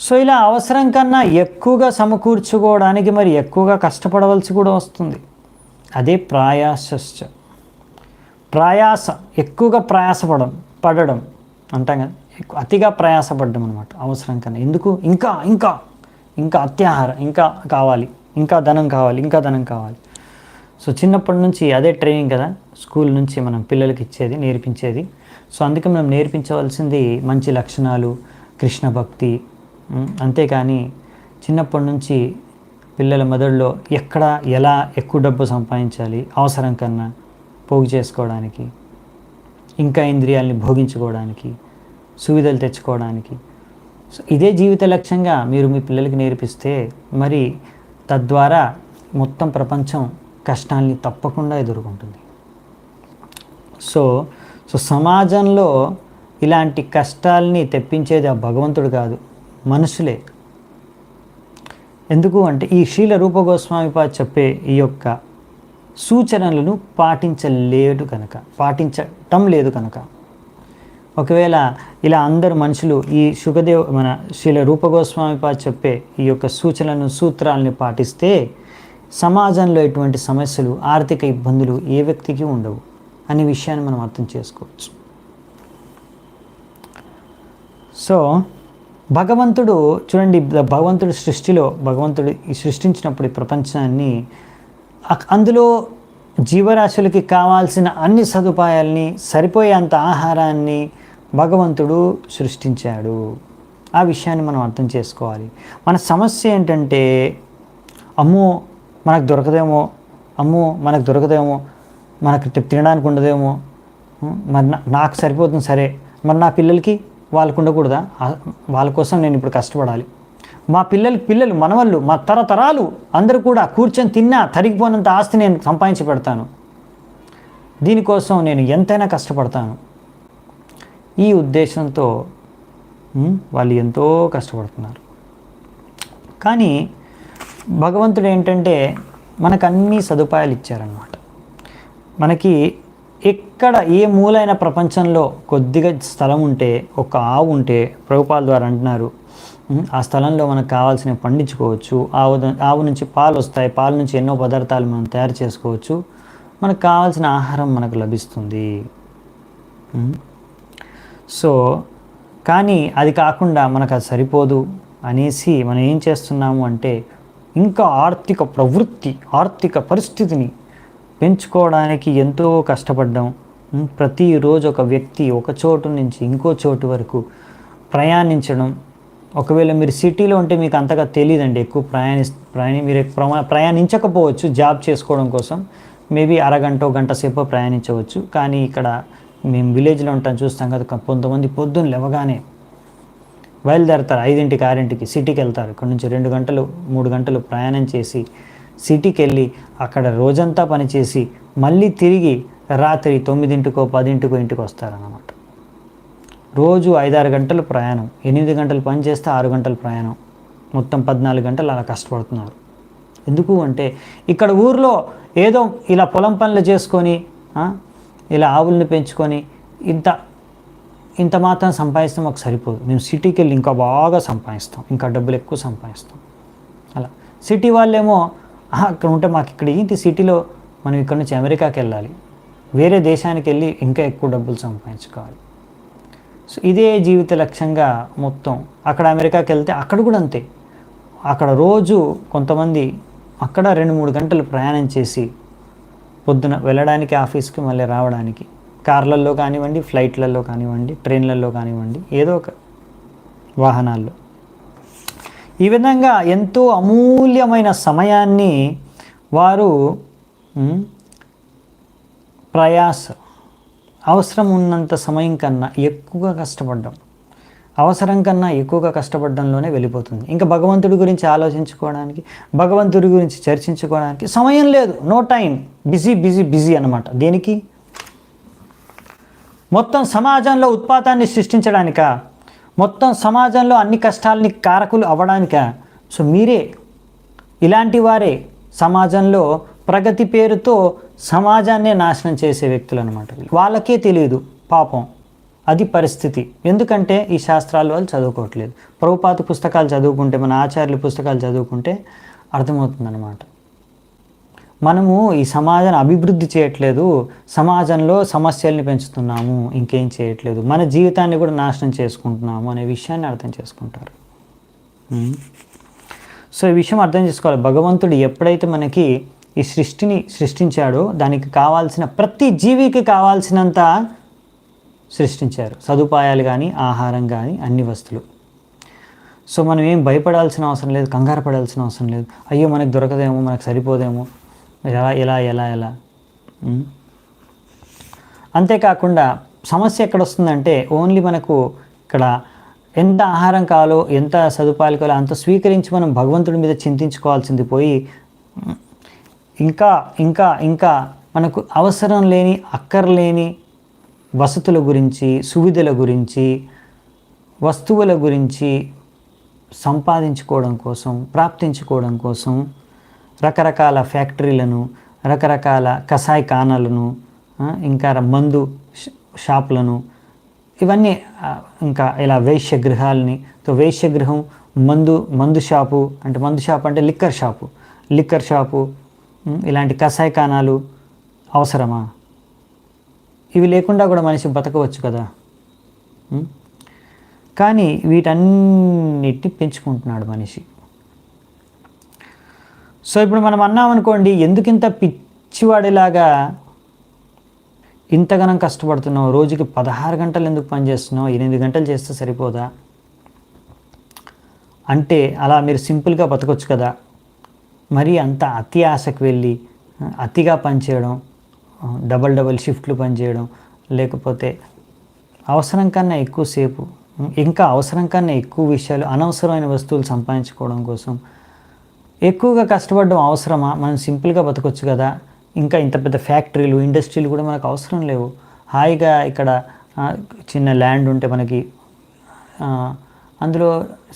సో ఇలా అవసరం కన్నా ఎక్కువగా సమకూర్చుకోవడానికి మరి ఎక్కువగా కష్టపడవలసి కూడా వస్తుంది. అదే ప్రయాస, ఎక్కువగా పడడం అంటాం కదా, అతిగా ప్రయాసపడ్డం అనమాట. అవసరం కన్నా ఎందుకు ఇంకా అత్యాహారం, ఇంకా కావాలి, ఇంకా ధనం కావాలి. సో చిన్నప్పటి నుంచి అదే ట్రైనింగ్ కదా, స్కూల్ నుంచి మనం పిల్లలకి నేర్పించేది. సో అందుకే మనం నేర్పించవలసింది మంచి లక్షణాలు, కృష్ణ భక్తి. అంతేకాని చిన్నప్పటి నుంచి పిల్లల మెదడులో ఎలా ఎక్కువ డబ్బు సంపాదించాలి, అవసరం కన్నా పోగు చేసుకోవడానికి, ఇంకా ఇంద్రియాలని భోగించుకోవడానికి, సువిధలు తెచ్చుకోవడానికి, సో ఇదే జీవిత లక్ష్యంగా మీరు మీ పిల్లలకి నేర్పిస్తే మరి తద్వారా మొత్తం ప్రపంచం కష్టాల్ని తప్పకుండా ఎదుర్కొంటుంది. సో సమాజంలో ఇలాంటి కష్టాల్ని తెప్పించేది ఆ భగవంతుడు కాదు, మనుషులే. ఎందుకు అంటే ఈ శ్రీల రూప గోస్వామిపాద్ చెప్పే ఈ యొక్క సూచనలను పాటించటం లేదు కనుక. ఒకవేళ ఇలా అందరు మనుషులు ఈ మన శ్రీల రూప గోస్వామిపాద్ చెప్పే ఈ యొక్క సూత్రాలని పాటిస్తే సమాజంలో ఎటువంటి సమస్యలు, ఆర్థిక ఇబ్బందులు ఏ వ్యక్తికి ఉండవు అనే విషయాన్ని మనం అర్థం చేసుకోవచ్చు. సో భగవంతుడు చూడండి, భగవంతుడు సృష్టించినప్పుడు ఈ ప్రపంచాన్ని, అందులో జీవరాశులకి కావాల్సిన అన్ని సదుపాయాల్ని, సరిపోయేంత ఆహారాన్ని భగవంతుడు సృష్టించాడు. ఆ విషయాన్ని మనం అర్థం చేసుకోవాలి. మన సమస్య ఏంటంటే మనకు దొరకదేమో, మనకు తినడానికి ఉండదేమో, మరి నాకు సరిపోతుంది, సరే మరి నా పిల్లలకి వాళ్ళకు ఉండకూడదా? వాళ్ళ కోసం నేను ఇప్పుడు కష్టపడాలి. మా పిల్లలు మనవళ్ళు, మా తరతరాలు అందరూ కూడా కూర్చొని తిన్నా తరిగిపోయినంత ఆస్తి నేను సంపాదించి పెడతాను, దీనికోసం నేను ఎంతైనా కష్టపడతాను. ఈ ఉద్దేశంతో వాళ్ళు ఎంతో కష్టపడుతున్నారు. కానీ భగవంతుడు ఏంటంటే మనకు అన్ని సదుపాయాలు ఇచ్చారన్నమాట. మనకి ఎక్కడ ఏ మూలైన ప్రపంచంలో కొద్దిగా స్థలం ఉంటే, ఒక ఆవు ఉంటే, ప్రభుపాల ద్వారా అంటున్నారు, ఆ స్థలంలో మనకు కావాల్సినవి పండించుకోవచ్చు. ఆవు నుంచి పాలు వస్తాయి, పాల నుంచి ఎన్నో పదార్థాలు మనం తయారు చేసుకోవచ్చు, మనకు కావాల్సిన ఆహారం మనకు లభిస్తుంది. సో కానీ అది కాకుండా మనకు అది సరిపోదు అనేసి మనం ఏం చేస్తున్నాము అంటే ఇంకా ఆర్థిక పరిస్థితిని పెంచుకోవడానికి ఎంతో కష్టపడ్డాం. ప్రతిరోజు ఒక వ్యక్తి ఒక చోటు నుంచి ఇంకో చోటు వరకు ప్రయాణించడం. ఒకవేళ మీరు సిటీలో ఉంటే మీకు అంతగా తెలియదండి, ఎక్కువ మీరు ప్రయాణించకపోవచ్చు జాబ్ చేసుకోవడం కోసం. మేబీ గంట సేపు ప్రయాణించవచ్చు. కానీ ఇక్కడ మేము విలేజ్లో ఉంటాం, చూస్తాం కదా, కొంతమంది పొద్దున్న లేవగానే బయలుదేరతారు 5ంటికి 6ంటికి సిటీకి వెళ్తారు. ఇక్కడ నుంచి 2 గంటలు 3 గంటలు ప్రయాణం చేసి సిటీకి వెళ్ళి అక్కడ రోజంతా పనిచేసి మళ్ళీ తిరిగి రాత్రి 9ంటికో 10ంటికో ఇంటికి వస్తారన్నమాట. రోజు 5-6 గంటలు ప్రయాణం, 8 గంటలు పని చేస్తే 6 గంటలు ప్రయాణం, మొత్తం 14 గంటలు అలా కష్టపడుతున్నారు. ఎందుకు అంటే ఇక్కడ ఊర్లో ఏదో ఇలా పొలం పనులు చేసుకొని ఇలా ఆవుల్ని పెంచుకొని ఇంత మాత్రం సంపాదిస్తాం, మాకు సరిపోదు. మేము సిటీకి వెళ్ళి ఇంకా బాగా సంపాదిస్తాం, ఇంకా డబ్బులు ఎక్కువ సంపాదిస్తాం. అలా సిటీ వాళ్ళేమో అక్కడ ఉంటే మాకు ఇక్కడ ఏంటి సిటీలో, మనం ఇక్కడ నుంచి అమెరికాకి వెళ్ళాలి, వేరే దేశానికి వెళ్ళి ఇంకా ఎక్కువ డబ్బులు సంపాదించుకోవాలి. సో ఇదే జీవిత లక్ష్యంగా మొత్తం. అక్కడ అమెరికాకి వెళ్తే అక్కడ కూడా అంతే. అక్కడ రోజు కొంతమంది అక్కడ 2-3 గంటలు ప్రయాణం చేసి పొద్దున వెళ్ళడానికి ఆఫీస్కి మళ్ళీ రావడానికి కార్లలో కానివ్వండి, ఫ్లైట్లలో కానివ్వండి, ట్రైన్లలో కానివ్వండి, ఏదో ఒక వాహనాల్లో. ఈ విధంగా ఎంతో అమూల్యమైన సమయాన్ని వారు అవసరం ఉన్నంత సమయం కన్నా ఎక్కువగా కష్టపడ్డం, అవసరం కన్నా ఎక్కువగా కష్టపడడంలోనే వెళ్ళిపోతుంది. ఇంకా భగవంతుడి గురించి ఆలోచించుకోవడానికి, భగవంతుడి గురించి చర్చించుకోవడానికి సమయం లేదు. నో టైం, బిజీ అన్నమాట. దేనికి? మొత్తం సమాజంలో ఉత్పాతాన్ని సృష్టించడానికా? మొత్తం సమాజంలో అన్ని కష్టాలని కారకులు అవ్వడానికా? సో మీరే ఇలాంటి వారే సమాజంలో ప్రగతి పేరుతో సమాజాన్నే నాశనం చేసే వ్యక్తులు అనమాట. వాళ్ళకే తెలియదు పాపం, అది పరిస్థితి. ఎందుకంటే ఈ శాస్త్రాలు వాళ్ళు చదువుకోవట్లేదు. ప్రభుపాద పుస్తకాలు చదువుకుంటే, మన ఆచార్యుల పుస్తకాలు చదువుకుంటే అర్థమవుతుందన్నమాట. మనము ఈ సమాజాన్ని అభివృద్ధి చేయట్లేదు, సమాజంలో సమస్యల్ని పెంచుతున్నాము, ఇంకేం చేయట్లేదు, మన జీవితాన్ని కూడా నాశనం చేసుకుంటున్నాము అనే విషయాన్ని అర్థం చేసుకుంటారు. సో ఈ విషయం అర్థం చేసుకోవాలి. భగవంతుడు ఎప్పుడైతే మనకి ఈ సృష్టిని సృష్టించాడో దానికి కావాల్సిన ప్రతి జీవికి కావాల్సినంత సృష్టించారు, సదుపాయాలు కానీ, ఆహారం కానీ, అన్ని వస్తువులు. సో మనం ఏం భయపడాల్సిన అవసరం లేదు, కంగారు పడాల్సిన అవసరం లేదు. అయ్యో మనకు దొరకదేమో, మనకు సరిపోదేమో, ఎలా. అంతేకాకుండా సమస్య ఎక్కడ వస్తుందంటే ఓన్లీ మనకు ఇక్కడ ఎంత ఆహారం కావాలో, ఎంత సదుపాయాలు కావాలో అంత స్వీకరించి మనం భగవంతుడి మీద చింతించుకోవాల్సింది పోయి ఇంకా మనకు అవసరం లేని, అక్కర్లేని వసతుల గురించి, సువిధుల గురించి, వస్తువుల గురించి సంపాదించుకోవడం కోసం, ప్రాప్తించుకోవడం కోసం రకరకాల ఫ్యాక్టరీలను, రకరకాల కషాయఖానాలను, ఇంకా మందు షాపులను, ఇవన్నీ, ఇంకా ఇలా వేశ్యగృహాలని. వేశ్యగృహం, మందు షాపు అంటే లిక్కర్ షాపు, ఇలాంటి కషాయఖానాలు అవసరమా? ఇవి లేకుండా కూడా మనిషి బతకవచ్చు కదా. కానీ వీటన్నిటిని పెంచుకుంటున్నాడు మనిషి. సో ఇప్పుడు మనం అన్నామనుకోండి, ఎందుకింత పిచ్చివాడిలాగా ఇంతగానం కష్టపడుతున్నావు, రోజుకి 16 గంటలు ఎందుకు పనిచేస్తున్నావు, 8 గంటలు చేస్తే సరిపోదా అంటే అలా మీరు సింపుల్గా బతకొచ్చు కదా. మరి అంత అతి ఆశకు వెళ్ళి అతిగా పనిచేయడం, డబల్ షిఫ్ట్లు పనిచేయడం, లేకపోతే అవసరం కన్నా ఎక్కువసేపు, ఇంకా అవసరం కన్నా ఎక్కువ విషయాలు, అనవసరమైన వస్తువులు సంపాదించుకోవడం కోసం ఎక్కువగా కష్టపడడం అవసరమా? మనం సింపుల్గా బతకొచ్చు కదా. ఇంకా ఇంత పెద్ద ఫ్యాక్టరీలు, ఇండస్ట్రీలు కూడా మనకు అవసరం లేవు. హాయిగా ఇక్కడ చిన్న ల్యాండ్ ఉంటే మనకి అందులో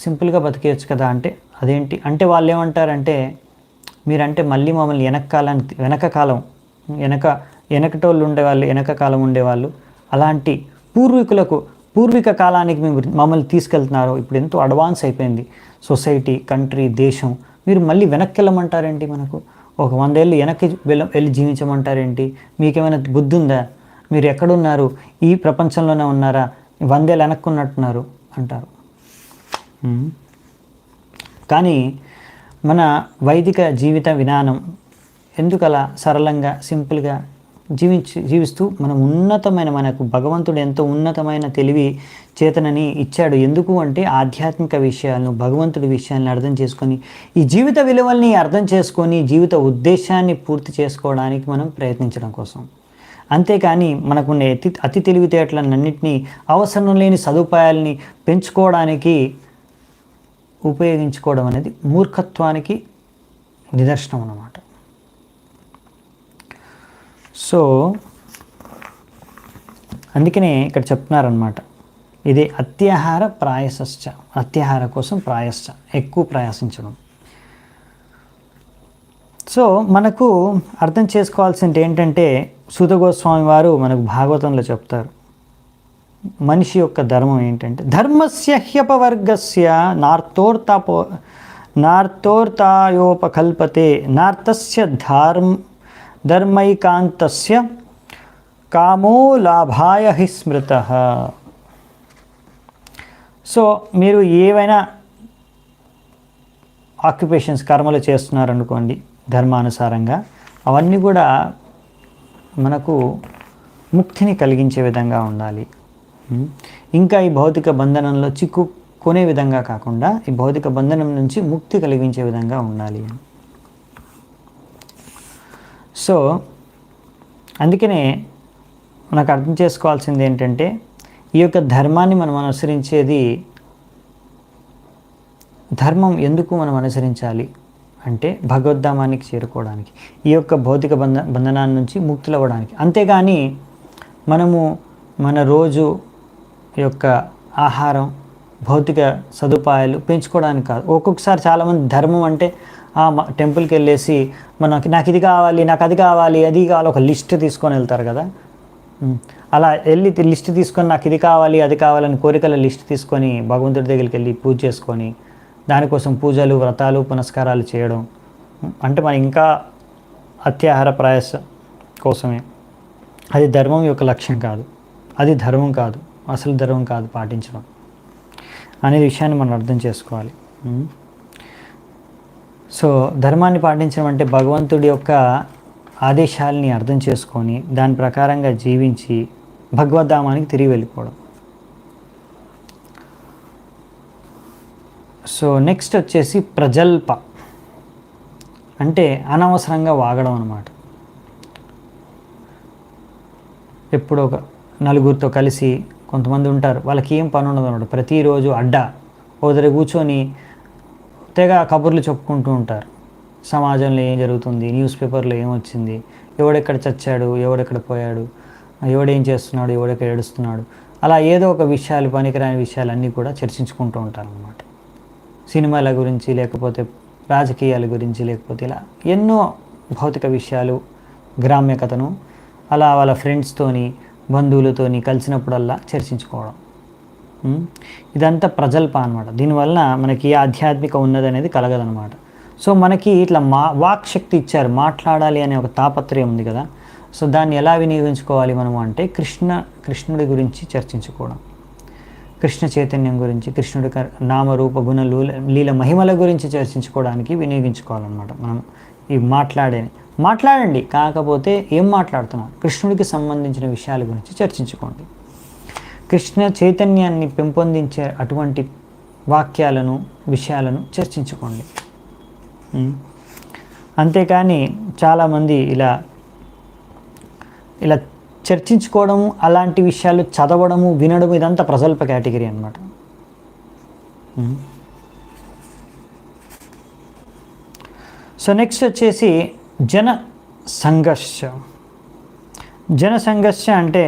సింపుల్గా బతికేయచ్చు కదా అంటే అదేంటి అంటే వాళ్ళు ఏమంటారంటే మీరంటే మళ్ళీ మమ్మల్ని వెనకటోళ్ళు ఉండేవాళ్ళు, వెనక కాలం ఉండేవాళ్ళు, అలాంటి పూర్వీక కాలానికి మమ్మల్ని తీసుకెళ్తున్నారు. ఇప్పుడు ఎంతో అడ్వాన్స్ అయిపోయింది సొసైటీ, కంట్రీ, దేశం. మీరు మళ్ళీ వెనక్కి వెళ్ళమంటారేంటి? మనకు ఒక 100 ఏళ్ళు వెనక్కి వెళ్ళి జీవించమంటారేంటి? మీకేమైనా బుద్ధి ఉందా? మీరు ఎక్కడున్నారు? ఈ ప్రపంచంలోనే ఉన్నారా? 100 ఏళ్ళు వెనక్కున్నట్టున్నారు అంటారు. కానీ మన వైదిక జీవిత విధానం ఎందుకలా సరళంగా సింపుల్గా జీవిస్తూ మనం మనకు భగవంతుడు ఎంతో ఉన్నతమైన తెలివి చేతనని ఇచ్చాడు. ఎందుకు అంటే ఆధ్యాత్మిక విషయాలను, భగవంతుడి విషయాలను అర్థం చేసుకొని, ఈ జీవిత విలువల్ని అర్థం చేసుకొని జీవిత ఉద్దేశాన్ని పూర్తి చేసుకోవడానికి మనం ప్రయత్నించడం కోసం. అంతేకాని మనకున్న అతి తెలివితేటలన్నింటినీ అవసరం లేని సదుపాయాలని పెంచుకోవడానికి ఉపయోగించుకోవడం అనేది మూర్ఖత్వానికి నిదర్శనం అన్నమాట. సో అందుకనే ఇక్కడ చెప్తున్నారనమాట, ఇదే అత్యాహార ప్రాయశ్చ, అత్యాహార కోసం ప్రాయశ్చ, ఎక్కువ ప్రయాసించడం. సో మనకు అర్థం చేసుకోవాల్సింది ఏంటంటే సూత గోస్వామి వారు మనకు భాగవతంలో చెప్తారు, మనిషి యొక్క ధర్మం ఏంటంటే ధర్మస్య హ్యపవర్గస్య నార్తోర్తాయోపకల్పతే నార్తస్య ధర్మైకాంతస్య కామో లాభాయ హి స్మృతః. సో మీరు ఏవైనా ఆక్యుపేషన్స్, కర్మలు చేస్తున్నారనుకోండి ధర్మానుసారంగా, అవన్నీ కూడా మనకు ముక్తిని కలిగించే విధంగా ఉండాలి. ఇంకా ఈ భౌతిక బంధనంలో చిక్కుకునే విధంగా కాకుండా ఈ భౌతిక బంధనం నుంచి ముక్తి కలిగించే విధంగా ఉండాలి. సో అందుకనే మనకు అర్థం చేసుకోవాల్సింది ఏంటంటే ఈ యొక్క ధర్మాన్ని మనం అనుసరించేది, ధర్మం ఎందుకు మనం అనుసరించాలి అంటే భగవద్ధామానికి చేరుకోవడానికి, ఈ యొక్క భౌతిక బంధనాన్ని నుంచి ముక్తులు అవ్వడానికి. అంతేగాని మనము మన రోజు యొక్క ఆహారం, భౌతిక సదుపాయాలు పెంచుకోవడానికి కాదు. ఒక్కొక్కసారి చాలామంది ధర్మం అంటే టెంపుల్కి వెళ్ళేసి నాకు ఇది కావాలి, నాకు అది కావాలి, అది కావాలి, ఒక లిస్ట్ తీసుకొని వెళ్తారు కదా. అలా వెళ్ళి లిస్ట్ తీసుకొని నాకు ఇది కావాలి, అది కావాలని కోరికల లిస్ట్ తీసుకొని భగవంతుడి దగ్గరికి వెళ్ళి పూజ చేసుకొని దానికోసం పూజలు, వ్రతాలు, పునస్కారాలు చేయడం అంటే మనం ఇంకా అత్యాహార ప్రయాస కోసమే. అది ధర్మం యొక్క లక్ష్యం కాదు, అది ధర్మం కాదు, అసలు ధర్మం కాదు పాటించడం అనే విషయాన్ని మనం అర్థం చేసుకోవాలి. సో ధర్మాన్ని పాటించడం అంటే భగవంతుడి యొక్క ఆదేశాలని అర్థం చేసుకొని దాని ప్రకారంగా జీవించి భగవద్ధామానికి తిరిగి వెళ్ళిపోవడం. సో నెక్స్ట్ వచ్చేసి ప్రజల్ప అంటే అనవసరంగా వాగడం అన్నమాట. ఎప్పుడో ఒక నలుగురితో కలిసి కొంతమంది ఉంటారు, వాళ్ళకి ఏం పని ఉండదు అన్నమాట. ప్రతిరోజు ఓ దగ్గర కూర్చొని తెగ కబుర్లు చెప్పుకుంటూ ఉంటారు. సమాజంలో ఏం జరుగుతుంది, న్యూస్ పేపర్లో ఏమొచ్చింది, ఎవడెక్కడ చచ్చాడు, ఎవడెక్కడ పోయాడు, ఎవడేం చేస్తున్నాడు, ఎవడెక్కడ ఏడుస్తున్నాడు, అలా ఏదో ఒక విషయాలు, పనికిరాని విషయాలన్నీ కూడా చర్చించుకుంటూ ఉంటారు అన్నమాట. సినిమాల గురించి, లేకపోతే రాజకీయాల గురించి, లేకపోతే ఇలా ఎన్నో భౌతిక విషయాలు, గ్రామ్య కథను అలా వాళ్ళ ఫ్రెండ్స్తోని, బంధువులతోని కలిసినప్పుడల్లా చర్చించుకోవడం. ఇదంతా ప్రజల్ప అనమాట. దీనివల్ల మనకి ఆధ్యాత్మిక ఉన్నది అనేది కలగదనమాట. సో మనకి ఇట్లా వాక్ శక్తి ఇచ్చారు, మాట్లాడాలి అనే ఒక తాపత్రయం ఉంది కదా. సో దాన్ని ఎలా వినియోగించుకోవాలి మనము అంటే కృష్ణుడి గురించి చర్చించుకోవడం, కృష్ణ చైతన్యం గురించి, కృష్ణుడి నామరూప గుణ లీల మహిమల గురించి చర్చించుకోవడానికి వినియోగించుకోవాలన్నమాట. మనం ఈ మాట్లాడండి, కాకపోతే ఏం మాట్లాడుతున్నాం, కృష్ణుడికి సంబంధించిన విషయాల గురించి చర్చించుకోండి. కృష్ణ చైతన్యాన్ని పెంపొందించే అటువంటి వాక్యాలను, విషయాలను చర్చించుకోండి. అంతేకాని చాలామంది ఇలా చర్చించుకోవడము, అలాంటి విషయాలు చదవడము, వినడము, ఇదంతా ప్రజల్ప కేటగిరీ అన్నమాట. సో నెక్స్ట్ వచ్చేసి జన సంఘర్ష అంటే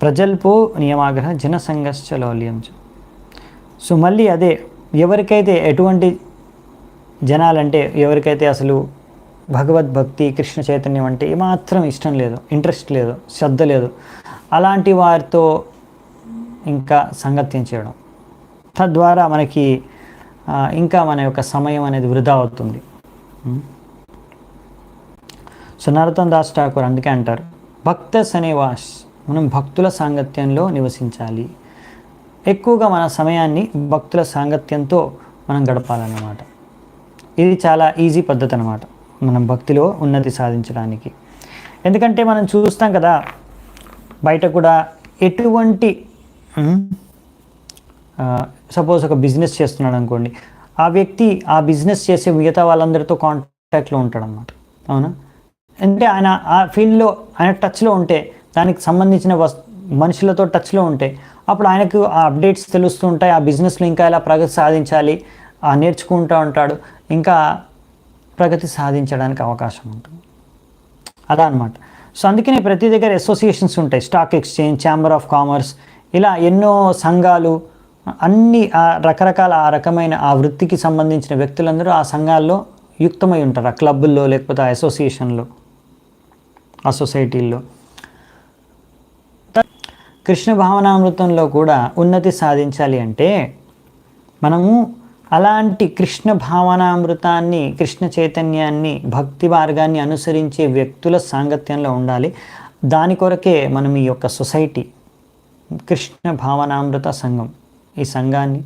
ప్రజల్పో నియమాగ్రహ జనసంఘశ్చ లౌల్యం. సో మళ్ళీ అదే, ఎవరికైతే ఎటువంటి జనాలంటే, ఎవరికైతే అసలు భగవద్భక్తి కృష్ణ చైతన్యం అంటే ఏమాత్రం ఇష్టం లేదు, ఇంట్రెస్ట్ లేదు, శ్రద్ధ లేదు, అలాంటి వారితో ఇంకా సంగత్యం చేయడం, తద్వారా మనకి ఇంకా మన యొక్క సమయం అనేది వృధా అవుతుంది. సో నరోత్తమ్ దాస్ ఠాకూర్ అందుకే అంటారు, భక్త సనేవాస్, మనం భక్తుల సాంగత్యంలో నివసించాలి. ఎక్కువగా మన సమయాన్ని భక్తుల సాంగత్యంతో మనం గడపాలన్నమాట. ఇది చాలా ఈజీ పద్ధతి అన్నమాట మనం భక్తిలో ఉన్నతి సాధించడానికి. ఎందుకంటే మనం చూస్తాం కదా, బయట కూడా ఎటువంటి సపోజ్ ఒక బిజినెస్ చేస్తున్నాడు అనుకోండి, ఆ వ్యక్తి ఆ బిజినెస్ చేసే మిగతా వాళ్ళందరితో కాంటాక్ట్లో ఉంటాడన్నమాట. అవునా? అంటే ఆయన ఆ ఫీల్డ్లో ఆయన టచ్లో ఉంటే, దానికి సంబంధించిన మనుషులతో టచ్లో ఉంటే, అప్పుడు ఆయనకు ఆ అప్డేట్స్ తెలుస్తూ ఉంటాయి. ఆ బిజినెస్లో ఇంకా ఎలా ప్రగతి సాధించాలి నేర్చుకుంటూ ఉంటాడు, ఇంకా ప్రగతి సాధించడానికి అవకాశం ఉంటుంది. అలా అనమాట. సో అందుకనే ప్రతి దగ్గర అసోసియేషన్స్ ఉంటాయి, stock exchange, chamber of commerce, ఇలా ఎన్నో సంఘాలు, అన్ని రకరకాల ఆ రకమైన ఆ వృత్తికి సంబంధించిన వ్యక్తులందరూ ఆ సంఘాల్లో యుక్తమై ఉంటారు, ఆ క్లబ్బుల్లో లేకపోతే ఆ అసోసియేషన్లో, ఆ సొసైటీల్లో. కృష్ణ భావనామృతంలో కూడా ఉన్నతి సాధించాలి అంటే మనము అలాంటి కృష్ణ భావనామృతాన్ని, కృష్ణ చైతన్యాన్ని, భక్తి మార్గాన్ని అనుసరించే వ్యక్తుల సాంగత్యంలో ఉండాలి. దాని కొరకే మనం ఈ యొక్క సొసైటీ కృష్ణ భావనామృత సంఘం, ఈ సంఘాన్ని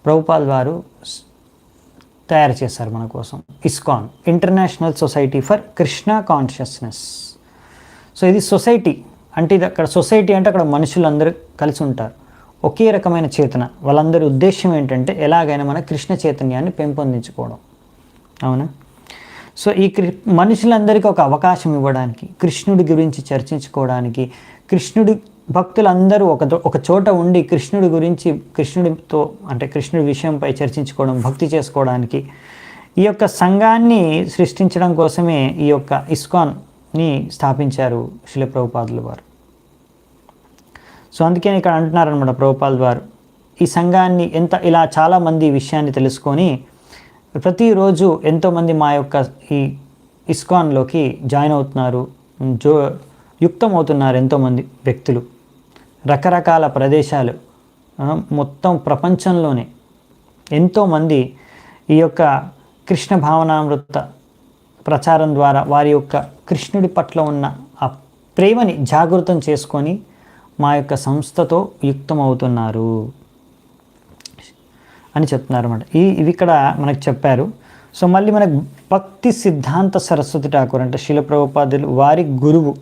ప్రభుపాల్ వారు తయారు చేశారు మన కోసం. ISKCON, international society for Krishna consciousness. So ఇది సొసైటీ అంటే, ఇది అక్కడ సొసైటీ అంటే అక్కడ మనుషులందరూ కలిసి ఉంటారు, ఒకే రకమైన చేతన. వాళ్ళందరి ఉద్దేశం ఏంటంటే ఎలాగైనా మన కృష్ణ చైతన్యాన్ని పెంపొందించుకోవడం. అవునా? సో ఈ మనుషులందరికీ ఒక అవకాశం ఇవ్వడానికి, కృష్ణుడి గురించి చర్చించుకోవడానికి, కృష్ణుడి భక్తులందరూ ఒక చోట ఉండి కృష్ణుడి గురించి, కృష్ణుడితో అంటే కృష్ణుడి విషయంపై చర్చించుకోవడం, భక్తి చేసుకోవడానికి ఈ యొక్క సంఘాన్ని సృష్టించడం కోసమే ఈ యొక్క ఇస్కాన్ని స్థాపించారు శ్రీల ప్రభుపాదుల వారు. సో అందుకే ఇక్కడ అంటున్నారనమాట ప్రభుపాల్ వారు, ఈ సంఘాన్ని ఇలా చాలామంది ఈ విషయాన్ని తెలుసుకొని ప్రతిరోజు ఎంతోమంది మా యొక్క ఈ ఇస్కాన్లోకి జాయిన్ అవుతున్నారు, యుక్తమవుతున్నారు ఎంతోమంది వ్యక్తులు. రకరకాల ప్రదేశాలు, మొత్తం ప్రపంచంలోనే ఎంతోమంది ఈ యొక్క కృష్ణ భావనామృత ప్రచారం ద్వారా వారి యొక్క కృష్ణుడి పట్ల ఉన్న ఆ ప్రేమని జాగృతం చేసుకొని మా యొక్క సంస్థతో యుక్తమవుతున్నారు అని చెప్తున్నారు అన్నమాట. ఇవి ఇక్కడ మనకు చెప్పారు. సో మళ్ళీ మనకు భక్తి సిద్ధాంత సరస్వతి ఠాకూర్ అంటే శ్రీల ప్రభుపాదులు వారి గురువు,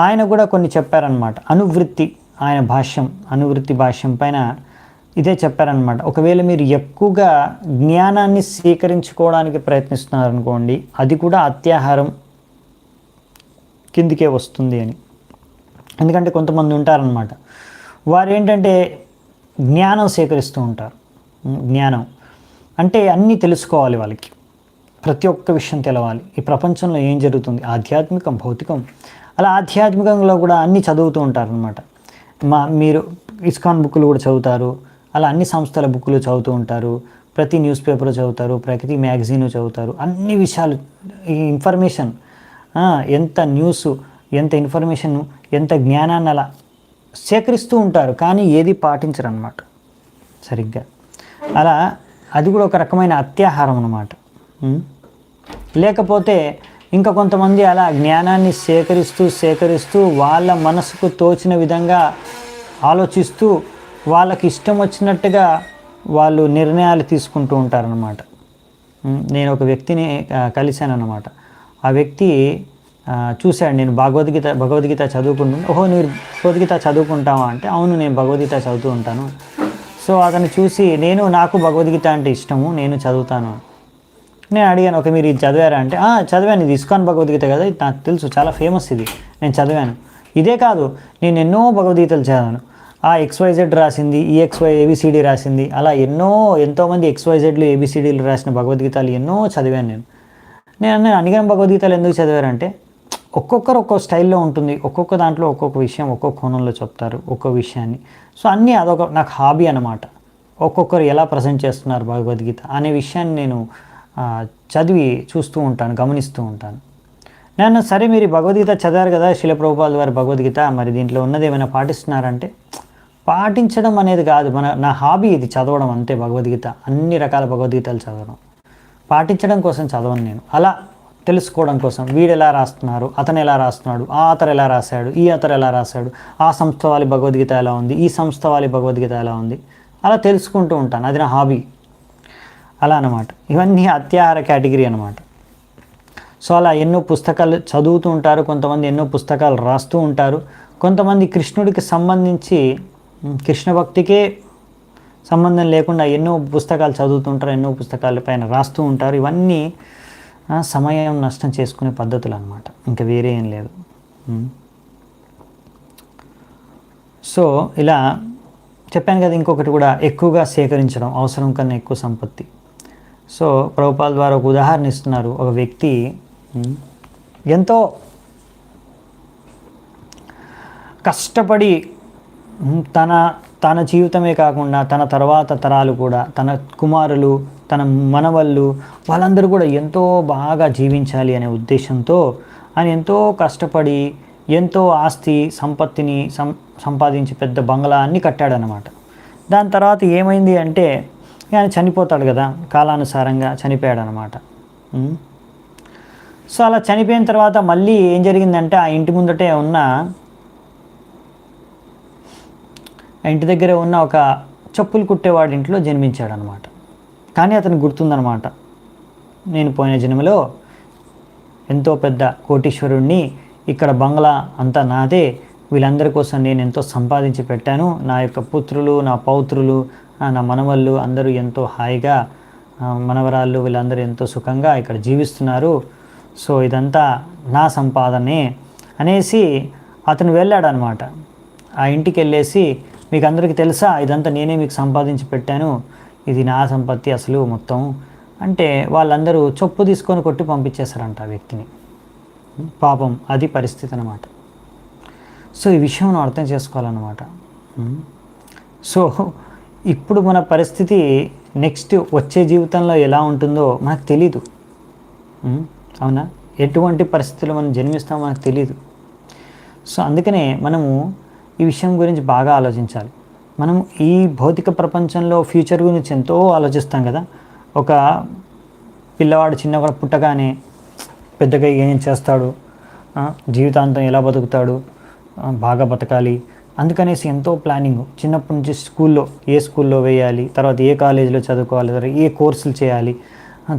ఆయన కూడా కొన్ని చెప్పారనమాట. అనువృత్తి, ఆయన భాష్యం, అనువృత్తి భాష్యం పైన ఇదే చెప్పారనమాట. ఒకవేళ మీరు ఎక్కువగా జ్ఞానాన్ని స్వీకరించుకోవడానికి ప్రయత్నిస్తున్నారనుకోండి, అది కూడా అత్యాహారం కిందికే వస్తుంది అని. ఎందుకంటే కొంతమంది ఉంటారనమాట, వారు ఏంటంటే జ్ఞానం సేకరిస్తూ ఉంటారు. జ్ఞానం అంటే అన్నీ తెలుసుకోవాలి, వాళ్ళకి ప్రతి ఒక్క విషయం తెలవాలి, ఈ ప్రపంచంలో ఏం జరుగుతుంది, ఆధ్యాత్మికం, భౌతికం, అలా ఆధ్యాత్మికంలో కూడా అన్నీ చదువుతూ ఉంటారనమాట. మీరు ఇస్కాన్ బుక్కులు కూడా చదువుతారు, అలా అన్ని సంస్థల బుక్కులు చదువుతూ ఉంటారు, ప్రతి న్యూస్ పేపర్ చదువుతారు, ప్రతి మ్యాగజైన్ చదువుతారు, అన్ని విషయాలు, ఈ ఇన్ఫర్మేషన్, ఎంత న్యూస్, ఎంత ఇన్ఫర్మేషన్, ఎంత జ్ఞానాన్ని అలా సేకరిస్తూ ఉంటారు, కానీ ఏది పాటించరు అన్నమాట సరిగ్గా. అలా అది కూడా ఒక రకమైన అత్యాహారం అన్నమాట. లేకపోతే ఇంకా కొంతమంది అలా జ్ఞానాన్ని సేకరిస్తూ వాళ్ళ మనసుకు తోచిన విధంగా ఆలోచిస్తూ వాళ్ళకి ఇష్టం వచ్చినట్టుగా వాళ్ళు నిర్ణయాలు తీసుకుంటూ ఉంటారనమాట. నేను ఒక వ్యక్తిని కలిశాను అన్నమాట. ఆ వ్యక్తి చూశాడు, నేను భగవద్గీత చదువుకుంటున్నాను. ఓహో, మీరు భగవద్గీత చదువుకుంటావా అంటే, అవును నేను భగవద్గీత చదువుతూ ఉంటాను. సో అతను చూసి, నాకు భగవద్గీత అంటే ఇష్టము, నేను చదువుతాను. నేను అడిగాను, ఓకే మీరు ఇది చదివారా అంటే, చదివాను, ఇది ఇస్కాన్ భగవద్గీత కదా, ఇది నాకు తెలుసు, చాలా ఫేమస్, ఇది నేను చదివాను. ఇదే కాదు, నేను ఎన్నో భగవద్గీతలు చదివాను, XYZ రాసింది, EXY ABCD రాసింది, అలా ఎంతోమంది XYZలు ABCDలు రాసిన భగవద్గీతలు ఎన్నో చదివాను నేను. నేను అడిగిన భగవద్గీతలు ఎందుకు చదివారంటే, ఒక్కొక్కరు ఒక్కొక్క స్టైల్లో ఉంటుంది, ఒక్కొక్క దాంట్లో ఒక్కొక్క విషయం ఒక్కొక్క కోణంలో చెప్తారు ఒక్కొక్క విషయాన్ని. సో అన్నీ అదొక నాకు హాబీ అనమాట. ఒక్కొక్కరు ఎలా ప్రజెంట్ చేస్తున్నారు భగవద్గీత అనే విషయాన్ని నేను చదివి చూస్తూ ఉంటాను, గమనిస్తూ ఉంటాను. నేను సరే మీరు భగవద్గీత చదివారు కదా, శిల ప్రభుపాదుల వారి భగవద్గీత, మరి దీంట్లో ఉన్నది ఏమైనా పాటిస్తున్నారంటే పాటించడం అనేది కాదు, నా హాబీ ఇది, చదవడం అంతే. భగవద్గీత అన్ని రకాల భగవద్గీతలు చదవడం, పాటించడం కోసం చదవను నేను. అలా తెలుసుకోవడం కోసం, వీడు ఎలా రాస్తున్నారు, అతను ఎలా రాస్తున్నాడు, ఆ అతను ఎలా రాశాడు, ఈ అతను ఎలా రాశాడు, ఆ సంస్థ వాళ్ళ భగవద్గీత ఎలా ఉంది, ఈ సంస్థ వాళ్ళ భగవద్గీత ఎలా ఉంది, అలా తెలుసుకుంటూ ఉంటాను. అది నా హాబీ. అలా అన్నమాట. ఇవన్నీ అత్యాహార కేటగిరీ అనమాట. సో అలా ఎన్నో పుస్తకాలు చదువుతూ ఉంటారు, కొంతమంది ఎన్నో పుస్తకాలు రాస్తూ ఉంటారు, కొంతమంది కృష్ణుడికి సంబంధించి కృష్ణ భక్తికే సంబంధం లేకుండా ఎన్నో పుస్తకాలు చదువుతుంటారు, ఎన్నో పుస్తకాల పైన రాస్తూ ఉంటారు. ఇవన్నీ సమయం నష్టం చేసుకునే పద్ధతులు అన్నమాట, ఇంకా వేరే ఏం లేదు. సో ఇలా చెప్పాను కదా. ఇంకొకటి కూడా, ఎక్కువగా సేకరించడం, అవసరం కన్నా ఎక్కువ సంపత్తి. సో ప్రభుపాదుల ద్వారా ఒక ఉదాహరణ ఇస్తున్నారు. ఒక వ్యక్తి ఎంతో కష్టపడి తన జీవితమే కాకుండా తన తర్వాత తరాలు కూడా, తన కుమారులు, తన మనవళ్ళు, వాళ్ళందరూ కూడా ఎంతో బాగా జీవించాలి అనే ఉద్దేశంతో ఆయన ఎంతో కష్టపడి ఎంతో ఆస్తి సంపత్తిని సంపాదించి పెద్ద బంగ్లా అన్నీ కట్టాడనమాట. దాని తర్వాత ఏమైంది అంటే ఆయన చనిపోతాడు కదా, కాలానుసారంగా చనిపోయాడు అనమాట. సో అలా చనిపోయిన తర్వాత మళ్ళీ ఏం జరిగిందంటే ఆ ఇంటి ముందటే ఉన్న, ఆ ఇంటి దగ్గర ఉన్న ఒక చెప్పులు కుట్టేవాడి ఇంట్లో జన్మించాడు అనమాట. కానీ అతను గుర్తుందనమాట, నేను పోయిన జన్మలో ఎంతో పెద్ద కోటీశ్వరుణ్ణి, ఇక్కడ బంగ్లా అంతా నాదే, వీళ్ళందరి కోసం నేను ఎంతో సంపాదించి పెట్టాను, నా యొక్క పుత్రులు, నా పౌత్రులు, నా మనవళ్ళు అందరూ ఎంతో హాయిగా, మనవరాళ్ళు వీళ్ళందరూ ఎంతో సుఖంగా ఇక్కడ జీవిస్తున్నారు. సో ఇదంతా నా సంపాదనే అనేసి అతను వెళ్ళాడనమాట. ఆ ఇంటికి వెళ్ళేసి, మీకు అందరికీ తెలుసా ఇదంతా నేనే మీకు సంపాదించి పెట్టాను, ఇది నా సంపత్తి అసలు మొత్తం అంటే, వాళ్ళందరూ చొప్పు తీసుకొని కొట్టి పంపించేశారంట ఆ వ్యక్తిని. పాపం అది పరిస్థితి అన్నమాట. సో ఈ విషయం మనం అర్థం చేసుకోవాలన్నమాట. సో ఇప్పుడు మన పరిస్థితి నెక్స్ట్ వచ్చే జీవితంలో ఎలా ఉంటుందో మనకు తెలీదు. అవునా? ఎటువంటి పరిస్థితుల్లో మనం జన్మిస్తామో మనకు తెలీదు. సో అందుకనే మనము ఈ విషయం గురించి బాగా ఆలోచించాలి. మనం ఈ భౌతిక ప్రపంచంలో ఫ్యూచర్ గురించి ఎంతో ఆలోచిస్తాం కదా. ఒక పిల్లవాడు చిన్నవాడు పుట్టగానే పెద్దగా ఏం చేస్తాడు, జీవితాంతం ఎలా బతుకుతాడు, బాగా బతకాలి అందుకనేసి ఎంతో ప్లానింగ్. చిన్నప్పటి నుంచి స్కూల్లో ఏ స్కూల్లో వేయాలి, తర్వాత ఏ కాలేజీలో చదువుకోవాలి, తర్వాత ఏ కోర్సులు చేయాలి,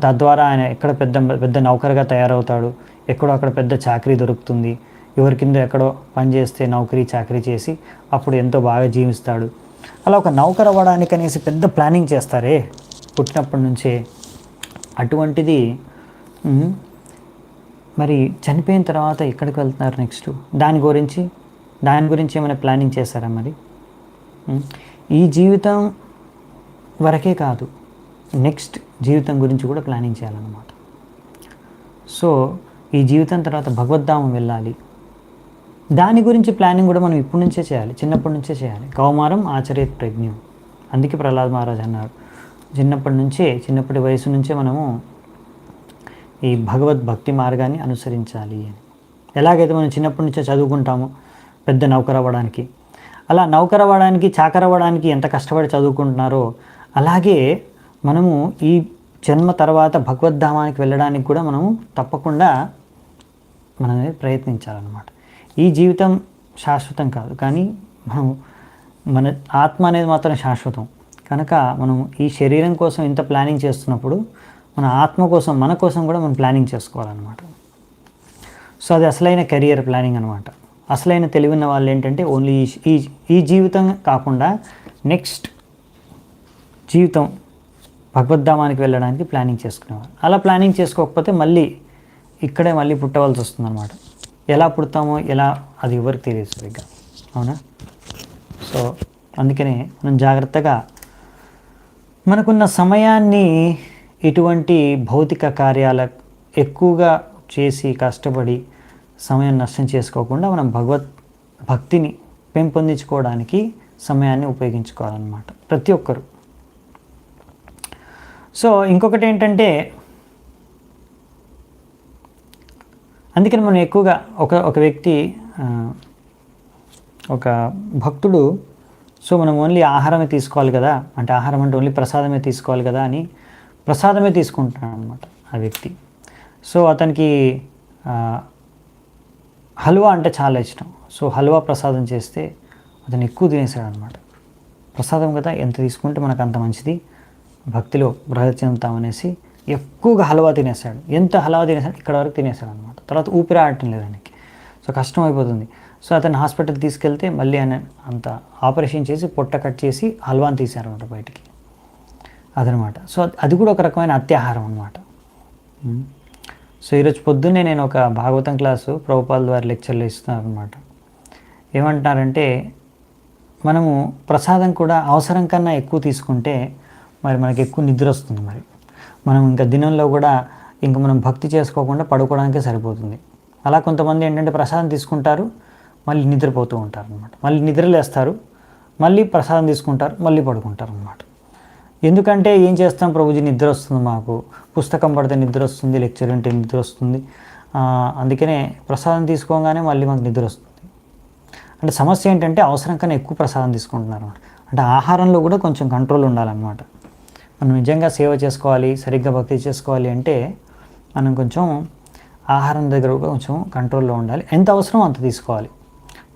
తద్వారా ఆయన ఎక్కడ పెద్ద పెద్ద నౌకరుగా తయారవుతాడు, ఎక్కడో అక్కడ పెద్ద చాకరీ దొరుకుతుంది, ఎవరి కింద ఎక్కడో పనిచేస్తే నౌకరీ చాకరీ చేసి అప్పుడు ఎంతో బాగా జీవిస్తాడు. అలా ఒక నౌకరు అవ్వడానికి అనేసి పెద్ద ప్లానింగ్ చేస్తారే పుట్టినప్పటి నుంచే. అటువంటిది మరి చనిపోయిన తర్వాత ఎక్కడికి వెళ్తున్నారు నెక్స్ట్, దాని గురించి ఏమైనా ప్లానింగ్ చేస్తారా? మరి ఈ జీవితం వరకే కాదు, నెక్స్ట్ జీవితం గురించి కూడా ప్లానింగ్ చేయాలన్నమాట. సో ఈ జీవితం తర్వాత భగవద్ధామం వెళ్ళాలి, దాని గురించి ప్లానింగ్ కూడా మనం ఇప్పటి నుంచే చేయాలి, చిన్నప్పటి నుంచే చేయాలి. కౌమారం ఆచరేత్ ప్రజ్ఞం. అందుకే ప్రహ్లాద్ మహారాజ్ అన్నారు, చిన్నప్పటి వయసు నుంచే మనము ఈ భగవద్భక్తి మార్గాన్ని అనుసరించాలి అని. ఎలాగైతే మనం చిన్నప్పటి నుంచే చదువుకుంటామో పెద్ద నౌకరు అవ్వడానికి, అలా నౌకరు అవ్వడానికి, చాకరు అవ్వడానికి ఎంత కష్టపడి చదువుకుంటున్నారో అలాగే మనము ఈ జన్మ తర్వాత భగవద్ధామానికి వెళ్ళడానికి కూడా మనము తప్పకుండా మనం ప్రయత్నించాలన్నమాట. ఈ జీవితం శాశ్వతం కాదు, కానీ మన ఆత్మ అనేది మాత్రం శాశ్వతం. కనుక మనం ఈ శరీరం కోసం ఇంత ప్లానింగ్ చేస్తున్నప్పుడు మన ఆత్మ కోసం, మన కోసం కూడా మనం ప్లానింగ్ చేసుకోవాలన్నమాట. సో అది అసలైన కెరియర్ ప్లానింగ్ అనమాట. అసలైన తెలివిన్న వాళ్ళు ఏంటంటే ఓన్లీ ఈ జీవితం కాకుండా నెక్స్ట్ జీవితం భగవద్ధామానికి వెళ్ళడానికి ప్లానింగ్ చేసుకునేవారు. అలా ప్లానింగ్ చేసుకోకపోతే మళ్ళీ ఇక్కడే మళ్ళీ పుట్టవలసి వస్తుందన్నమాట. ఎలా పుడతామో అది ఎవరికి తెలియదు సరిగ్గా, అవునా? సో అందుకనే మనం జాగ్రత్తగా మనకున్న సమయాన్ని ఇటువంటి భౌతిక కార్యాల ఎక్కువగా చేసి కష్టపడి సమయం నష్టం చేసుకోకుండా మనం భక్తిని పెంపొందించుకోవడానికి సమయాన్ని ఉపయోగించుకోవాలన్నమాట ప్రతి ఒక్కరు. సో ఇంకొకటి ఏంటంటే, అందుకని మనం ఎక్కువగా ఒక వ్యక్తి ఒక భక్తుడు, సో మనం ఓన్లీ ఆహారమే తీసుకోవాలి కదా, అంటే ఆహారం అంటే ఓన్లీ ప్రసాదమే తీసుకోవాలి కదా అని ప్రసాదమే తీసుకుంటున్నాడు అనమాట ఆ వ్యక్తి. సో అతనికి హల్వా అంటే చాలా ఇష్టం. సో హల్వా ప్రసాదం చేస్తే అతను ఎక్కువ తినేసాడు అనమాట. ప్రసాదం కదా, ఎంత తీసుకుంటే మనకు అంత మంచిది, భక్తిలో బృహత్ చెందుతామనేసి ఎక్కువగా హల్వా తినేసాడు. ఎంత హల్వా తినేసాడు, ఇక్కడ వరకు తినేసాడు అనమాట. తర్వాత ఊపిరి ఆడటం లేదు ఆయనకి. సో కష్టం అయిపోతుంది. సో అతను హాస్పిటల్ తీసుకెళ్తే మళ్ళీ ఆయన అంత ఆపరేషన్ చేసి పొట్ట కట్ చేసి హల్వాని తీశారనమాట బయటికి, అదనమాట. సో అది కూడా ఒక రకమైన అత్యాహారం అనమాట. సో ఈరోజు పొద్దున్నే నేను ఒక భాగవతం క్లాసు ప్రభుపాల్ ద్వారా లెక్చర్లు ఇస్తున్నాను అనమాట. ఏమంటున్నారంటే, మనము ప్రసాదం కూడా అవసరం కన్నా ఎక్కువ తీసుకుంటే మరి మనకి ఎక్కువ నిద్ర వస్తుంది. మరి మనం ఇంకా దినంలో కూడా ఇంకా మనం భక్తి చేసుకోకుండా పడుకోవడానికే సరిపోతుంది. అలా కొంతమంది ఏంటంటే ప్రసాదం తీసుకుంటారు, మళ్ళీ నిద్రపోతూ ఉంటారు అనమాట. మళ్ళీ నిద్రలేస్తారు, మళ్ళీ ప్రసాదం తీసుకుంటారు, మళ్ళీ పడుకుంటారు అనమాట. ఎందుకంటే ఏం చేస్తాం, ప్రభుజీ నిద్ర వస్తుంది, మాకు పుస్తకం పడితే నిద్ర వస్తుంది, లెక్చర్ ఉంటే నిద్ర వస్తుంది, అందుకనే ప్రసాదం తీసుకోగానే మళ్ళీ మాకు నిద్ర వస్తుంది. అంటే సమస్య ఏంటంటే అవసరం కన్నా ఎక్కువ ప్రసాదం తీసుకుంటున్నారు. అంటే ఆహారంలో కూడా కొంచెం కంట్రోల్ ఉండాలన్నమాట. మనం నిజంగా సేవ చేసుకోవాలి, సరిగ్గా భక్తి చేసుకోవాలి అంటే మనం కొంచెం ఆహారం దగ్గర కొంచెం కంట్రోల్లో ఉండాలి. ఎంత అవసరమో అంత తీసుకోవాలి.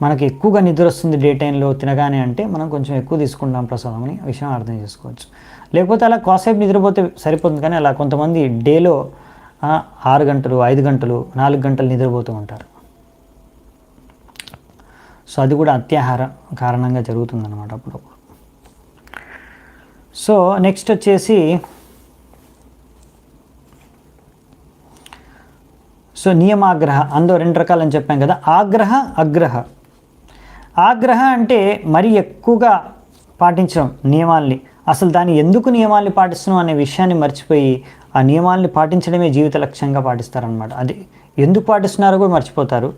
మనకి ఎక్కువగా నిద్ర వస్తుంది డే టైంలో తినగానే అంటే మనం కొంచెం ఎక్కువ తీసుకుంటాం ప్రసాదం అని విషయం అర్థం చేసుకోవచ్చు. లేకపోతే అలా కాసేపు నిద్రపోతే సరిపోతుంది. కానీ అలా కొంతమంది డేలో 6 గంటలు 5 గంటలు 4 గంటలు నిద్రపోతూ ఉంటారు. సో అది కూడా అత్యాహార కారణంగా జరుగుతుందన్నమాట అప్పుడప్పుడు. సో నెక్స్ట్ వచ్చేసి, సో నియమాగ్రహ, అందులో 2 రకాలని చెప్పాం కదా, ఆగ్రహ అగ్రహ. ఆగ్రహ అంటే మరీ ఎక్కువగా పాటించడం నియమాల్ని, అసలు దాన్ని ఎందుకు నియమాల్ని పాటిస్తున్నాం అనే విషయాన్ని మర్చిపోయి ఆ నియమాల్ని పాటించడమే జీవిత లక్ష్యంగా పాటిస్తారనమాట. అది ఎందుకు పాటిస్తున్నారో కూడా మర్చిపోతారు.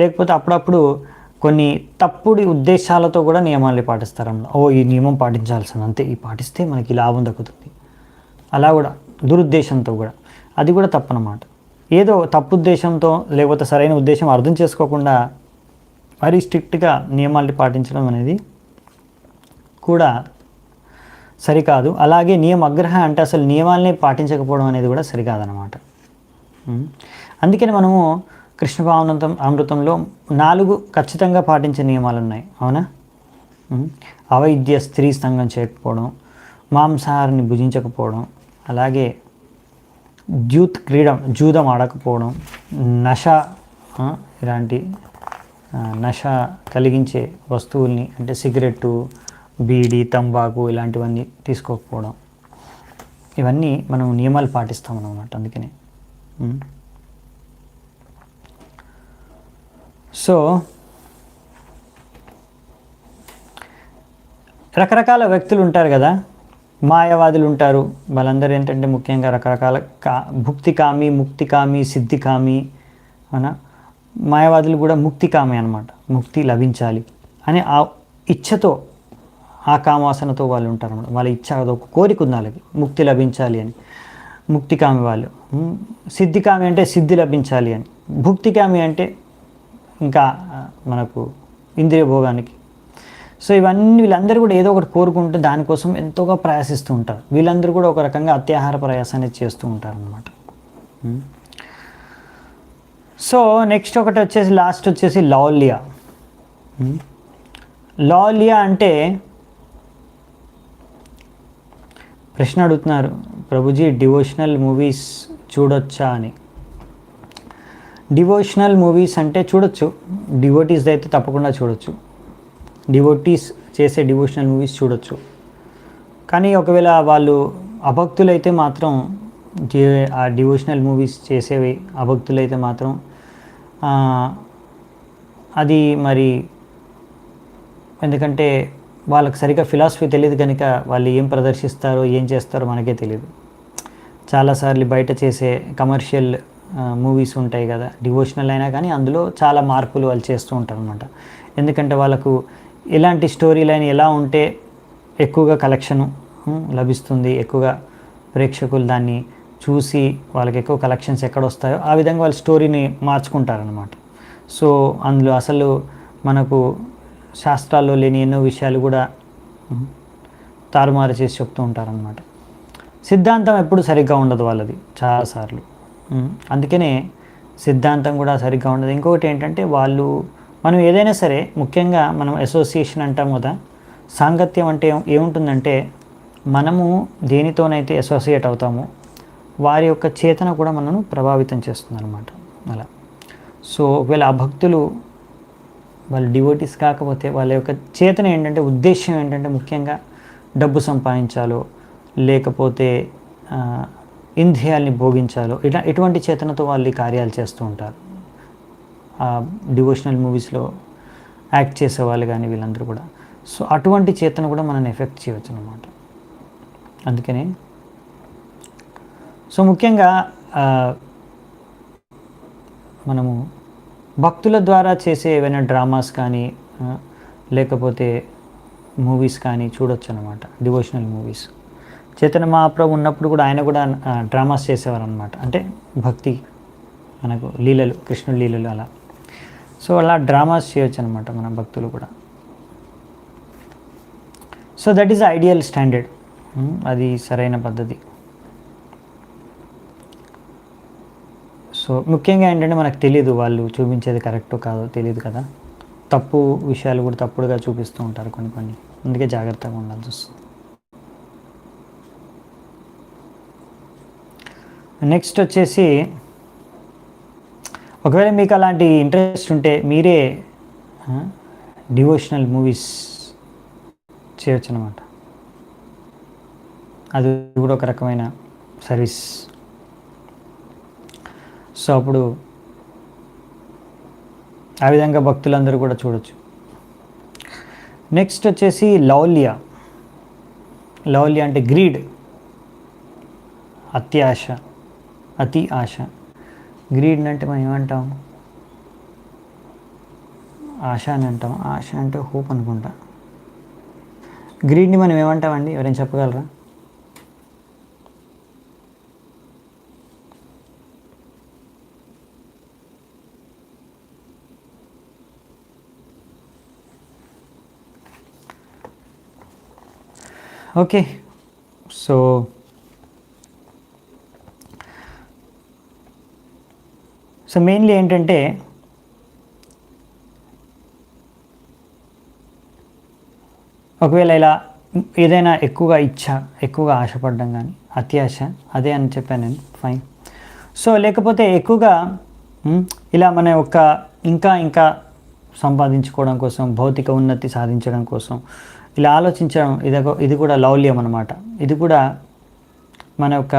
లేకపోతే అప్పుడప్పుడు కొన్ని తప్పుడు ఉద్దేశాలతో కూడా నియమాల్ని పాటిస్తారన్నమాట. ఈ నియమం పాటించాల్సింది అంతే, ఈ పాటిస్తే మనకి లాభం దక్కుతుంది, అలా కూడా దురుద్దేశంతో కూడా, అది కూడా తప్పనమాట. ఏదో తప్పు ఉద్దేశంతో లేకపోతే సరైన ఉద్దేశం అర్థం చేసుకోకుండా మరీ స్ట్రిక్ట్గా నియమాల్ని పాటించడం అనేది కూడా సరికాదు. అలాగే నియమాగ్రహ అంటే అసలు నియమాల్ని పాటించకపోవడం అనేది కూడా సరికాదనమాట. అందుకని మనము కృష్ణ అమృతంలో 4 ఖచ్చితంగా పాటించే నియమాలు ఉన్నాయి, అవునా? అవైద్య స్త్రీ సంగం చేయకపోవడం, మాంసాహారాన్ని భుజించకపోవడం, అలాగే జూదం ఆడకపోవడం, నష ఇలాంటి నష కలిగించే వస్తువుల్ని అంటే సిగరెట్టు, బీడి, తంబాకు ఇలాంటివన్నీ తీసుకోకపోవడం, ఇవన్నీ మనం నియమాలు పాటిస్తాం అన్నమాట. అందుకనే సో రకరకాల వ్యక్తులు ఉంటారు కదా, మాయావాదులు ఉంటారు. వాళ్ళందరూ ఏంటంటే ముఖ్యంగా రకరకాల భుక్తికామి, ముక్తికామి, సిద్ధికామి, అవునా? మాయావాదులు కూడా ముక్తికామి అనమాట. ముక్తి లభించాలి అని ఆ ఇచ్ఛతో, ఆ కామవాసనతో వాళ్ళు ఉంటారు అన్నమాట. వాళ్ళ ఇచ్ఛ ఒక కోరిక ఉంది వాళ్ళకి, ముక్తి లభించాలి అని. ముక్తికామి వాళ్ళు. సిద్ధికామి అంటే సిద్ధి లభించాలి అని. భుక్తికామి అంటే ఇంకా మనకు ఇంద్రియ భోగానికి. సో వీళ్ళందరూ కూడా ఏదో ఒకటి కోరుకుంటూ దానికోసం ఎంతోగా ప్రయాసిస్తూ ఉంటారు. వీళ్ళందరూ కూడా ఒక రకంగా అత్యాహార ప్రయాసాన్ని చేస్తూ ఉంటారు అన్నమాట. సో నెక్స్ట్ ఒకటి వచ్చేసి లాస్ట్ వచ్చేసి లౌల్య. లౌల్య అంటే ప్రశ్న అడుగుతున్నారు, ప్రభుజీ డివోషనల్ మూవీస్ చూడొచ్చా అని. డివోషనల్ మూవీస్ అంటే చూడొచ్చు, డివోటీస్ అయితే తప్పకుండా చూడొచ్చు. డివోటీస్ చేసే డివోషనల్ మూవీస్ చూడొచ్చు. కానీ ఒకవేళ వాళ్ళు అభక్తులైతే మాత్రం, ఆ డివోషనల్ మూవీస్ చేసేవి అభక్తులైతే మాత్రం అది మరి, ఎందుకంటే వాళ్ళకి సరిగ్గా ఫిలాసఫీ తెలియదు కనుక వాళ్ళు ఏం ప్రదర్శిస్తారో ఏం చేస్తారో మనకే తెలియదు. చాలాసార్లు బయట చేసే కమర్షియల్ మూవీస్ ఉంటాయి కదా, డివోషనల్ అయినా కానీ అందులో చాలా మార్పులు వాళ్ళు చేస్తూ ఉంటారు అనమాట. ఎందుకంటే వాళ్ళకు ఇలాంటి స్టోరీ లైన్ ఎలా ఉంటే ఎక్కువగా కలెక్షన్ లభిస్తుంది, ఎక్కువగా ప్రేక్షకులు దాన్ని చూసి వాళ్ళకి ఎక్కువ కలెక్షన్స్ ఎక్కడ వస్తాయో ఆ విధంగా వాళ్ళ స్టోరీని మార్చుకుంటారనమాట. సో అందులో అసలు మనకు శాస్త్రాల్లో లేని ఎన్నో విషయాలు కూడా తారుమారు చేసి చెప్తూ ఉంటారనమాట. సిద్ధాంతం ఎప్పుడు సరిగ్గా ఉండదు వాళ్ళది చాలాసార్లు. అందుకనే సిద్ధాంతం కూడా సరిగ్గా ఉండదు. ఇంకొకటి ఏంటంటే వాళ్ళు, మనం ఏదైనా సరే ముఖ్యంగా మనం అసోసియేషన్ అంటాం కదా, సాంగత్యం అంటే ఏముంటుందంటే మనము దేనితోనైతే అసోసియేట్ అవుతామో వారి యొక్క చేతన కూడా మనను ప్రభావితం చేస్తుంది అనమాట. అలా సో ఒకవేళ ఆ భక్తులు వాళ్ళు డివోటీస్ కాకపోతే వాళ్ళ యొక్క చేతన ఏంటంటే, ఉద్దేశం ఏంటంటే ముఖ్యంగా డబ్బు సంపాదించాలో లేకపోతే ఇంద్రియాల్ని భోగించాలో ఇటువంటి చేతనతో వాళ్ళు ఈ కార్యాలు చేస్తూ ఉంటారు. డివోషనల్ మూవీస్లో యాక్ట్ చేసేవాళ్ళు కానీ వీళ్ళందరూ కూడా. సో అటువంటి చేతన కూడా మనల్ని ఎఫెక్ట్ చేయవచ్చు అనమాట. అందుకని సో ముఖ్యంగా మనము భక్తుల ద్వారా చేసే ఏవైనా డ్రామాస్ కానీ లేకపోతే మూవీస్ కానీ చూడొచ్చు అనమాట. డివోషనల్ మూవీస్ చైతన్య మహాప్రభు ఉన్నప్పుడు కూడా ఆయన కూడా డ్రామాస్ చేసేవారు అనమాట. అంటే భక్తి మనకు లీలలు, కృష్ణుడి లీలలు అలా. సో అలా డ్రామాస్ చేయొచ్చు అనమాట మన భక్తులు కూడా. So that is ideal standard, అది సరైన పద్ధతి. సో ముఖ్యంగా ఏంటంటే మనకు తెలియదు వాళ్ళు చూపించేది కరెక్టో కాదో తెలియదు కదా, తప్పు విషయాలు కూడా తప్పుడుగా చూపిస్తూ ఉంటారు కొన్ని. అందుకే జాగ్రత్తగా ఉండాల్సి వస్తుంది. నెక్స్ట్ వచ్చేసి, ఒకవేళ మీకు అలాంటి ఇంట్రెస్ట్ ఉంటే మీరే డివోషనల్ మూవీస్ చేయొచ్చు అనమాట. అది కూడా ఒక రకమైన సర్వీస్. సో అప్పుడు ఆ విధంగా భక్తులందరూ కూడా చూడొచ్చు. నెక్స్ట్ వచ్చేసి లౌల్య. లౌల్య అంటే గ్రీడ్, అత్యాశ, అతి ఆశ. గ్రీడ్ అంటే మనం ఏమంటాం, ఆశ అని అంటాం. ఆశ అంటే హోప్ అనుకుంటా. గ్రీడ్ని మనం ఏమంటామండి, ఎవరైనా చెప్పగలరా? ఓకే, సో మెయిన్లీ ఏంటంటే ఒకవేళ ఇలా ఏదైనా ఎక్కువగా ఎక్కువగా ఆశపడడం కానీ అత్యాశ, అదే అని చెప్పాను నేను, ఫైన్. సో లేకపోతే ఎక్కువగా ఇలా మన యొక్క ఇంకా సంపాదించుకోవడం కోసం, భౌతిక ఉన్నతి సాధించడం కోసం ఇలా ఆలోచించడం, ఇది కూడా లౌల్యం అన్నమాట. ఇది కూడా మన యొక్క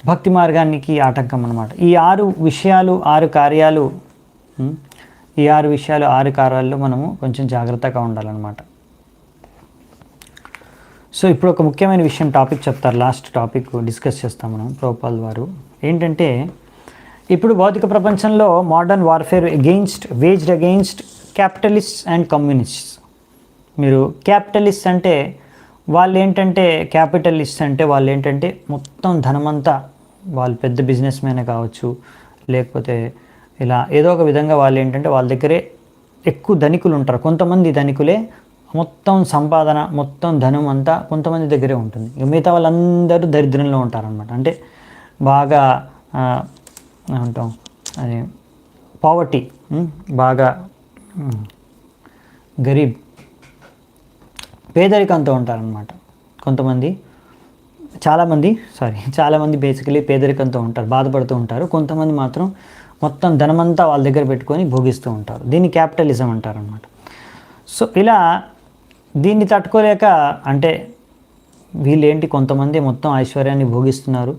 భక్తి మార్గానికి ఆటంకం అన్నమాట. ఈ 6 విషయాలు 6 కార్యాలు, ఈ 6 విషయాలు 6 కార్యాల్లో మనము కొంచెం జాగ్రత్తగా ఉండాలన్నమాట. సో ఇప్పుడు ఒక ముఖ్యమైన విషయం టాపిక్ చెప్తారు, లాస్ట్ టాపిక్ డిస్కస్ చేస్తాం మనం. ప్రభుపాల్ వారు ఏంటంటే, ఇప్పుడు భౌతిక ప్రపంచంలో మోడర్న్ వార్ఫేర్ వేజ్డ్ అగెయిన్స్ట్ క్యాపిటలిస్ట్స్ అండ్ కమ్యూనిస్ట్స్. మీరు క్యాపిటలిస్ట్ అంటే వాళ్ళు ఏంటంటే మొత్తం ధనమంతా, వాళ్ళు పెద్ద బిజినెస్ మ్యాన్ కావచ్చు, లేకపోతే ఇలా ఏదో ఒక విధంగా వాళ్ళు ఏంటంటే వాళ్ళ దగ్గరే ఎక్కువ ధనికులు ఉంటారు. కొంతమంది ధనికులే మొత్తం సంపాదన, మొత్తం ధనం అంతా కొంతమంది దగ్గరే ఉంటుంది. మిగతా వాళ్ళందరూ దరిద్రంలో ఉంటారనమాట. అంటే బాగా ఏమంటాం, అది పావర్టీ, బాగా గరీబ్, పేదరికంతో ఉంటారనమాట. చాలామంది బేసికలీ పేదరికంతో ఉంటారు, బాధపడుతూ ఉంటారు. కొంతమంది మాత్రం మొత్తం ధనమంతా వాళ్ళ దగ్గర పెట్టుకొని భోగిస్తూ ఉంటారు. దీన్ని క్యాపిటలిజం అంటారనమాట. సో ఇలా దీన్ని తట్టుకోలేక, అంటే వీళ్ళేంటి కొంతమంది మొత్తం ఐశ్వర్యాన్ని భోగిస్తున్నారు,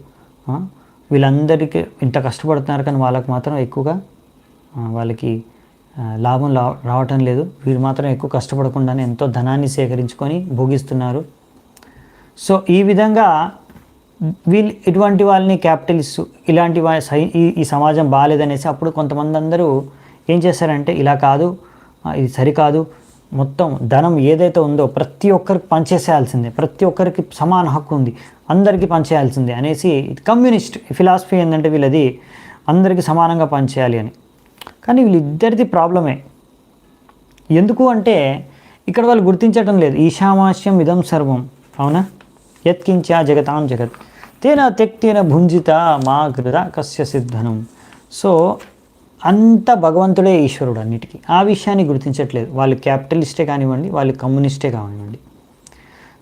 వీళ్ళందరికీ ఇంత కష్టపడుతున్నారు, కానీ వాళ్ళకి మాత్రం ఎక్కువగా వాళ్ళకి లాభం రావటం లేదు. వీరు మాత్రం ఎక్కువ కష్టపడకుండానే ఎంతో ధనాన్ని సేకరించుకొని భోగిస్తున్నారు. సో ఈ విధంగా ఇటువంటి వాళ్ళని క్యాపిటలిస్ట్ ఇలాంటి ఈ సమాజం బాగాలేదనేసి అప్పుడు కొంతమంది అందరూ ఏం చేశారంటే ఇలా కాదు, ఇది సరికాదు, మొత్తం ధనం ఏదైతే ఉందో ప్రతి ఒక్కరికి పనిచేసేయాల్సిందే, ప్రతి ఒక్కరికి సమాన హక్కు ఉంది, అందరికీ పనిచేయాల్సిందే అనేసి కమ్యూనిస్ట్ ఫిలాసఫీ ఏంటంటే వీళ్ళది అందరికీ సమానంగా పనిచేయాలి అని. కానీ వీళ్ళిద్దరిది ప్రాబ్లమే. ఎందుకు అంటే ఇక్కడ వాళ్ళు గుర్తించడం లేదు. ఈశావాస్యం ఇదం సర్వం, అవునా, యత్కించా జగతాం జగత్ తేన త్యక్తేన భుంజిత మా కృత కస్య సిద్ధనం. సో అంత భగవంతుడే ఈశ్వరుడు అన్నిటికీ. ఆ విషయాన్ని గుర్తించట్లేదు. వాళ్ళు క్యాపిటలిస్టే కానివ్వండి, వాళ్ళు కమ్యూనిస్టే కానివ్వండి.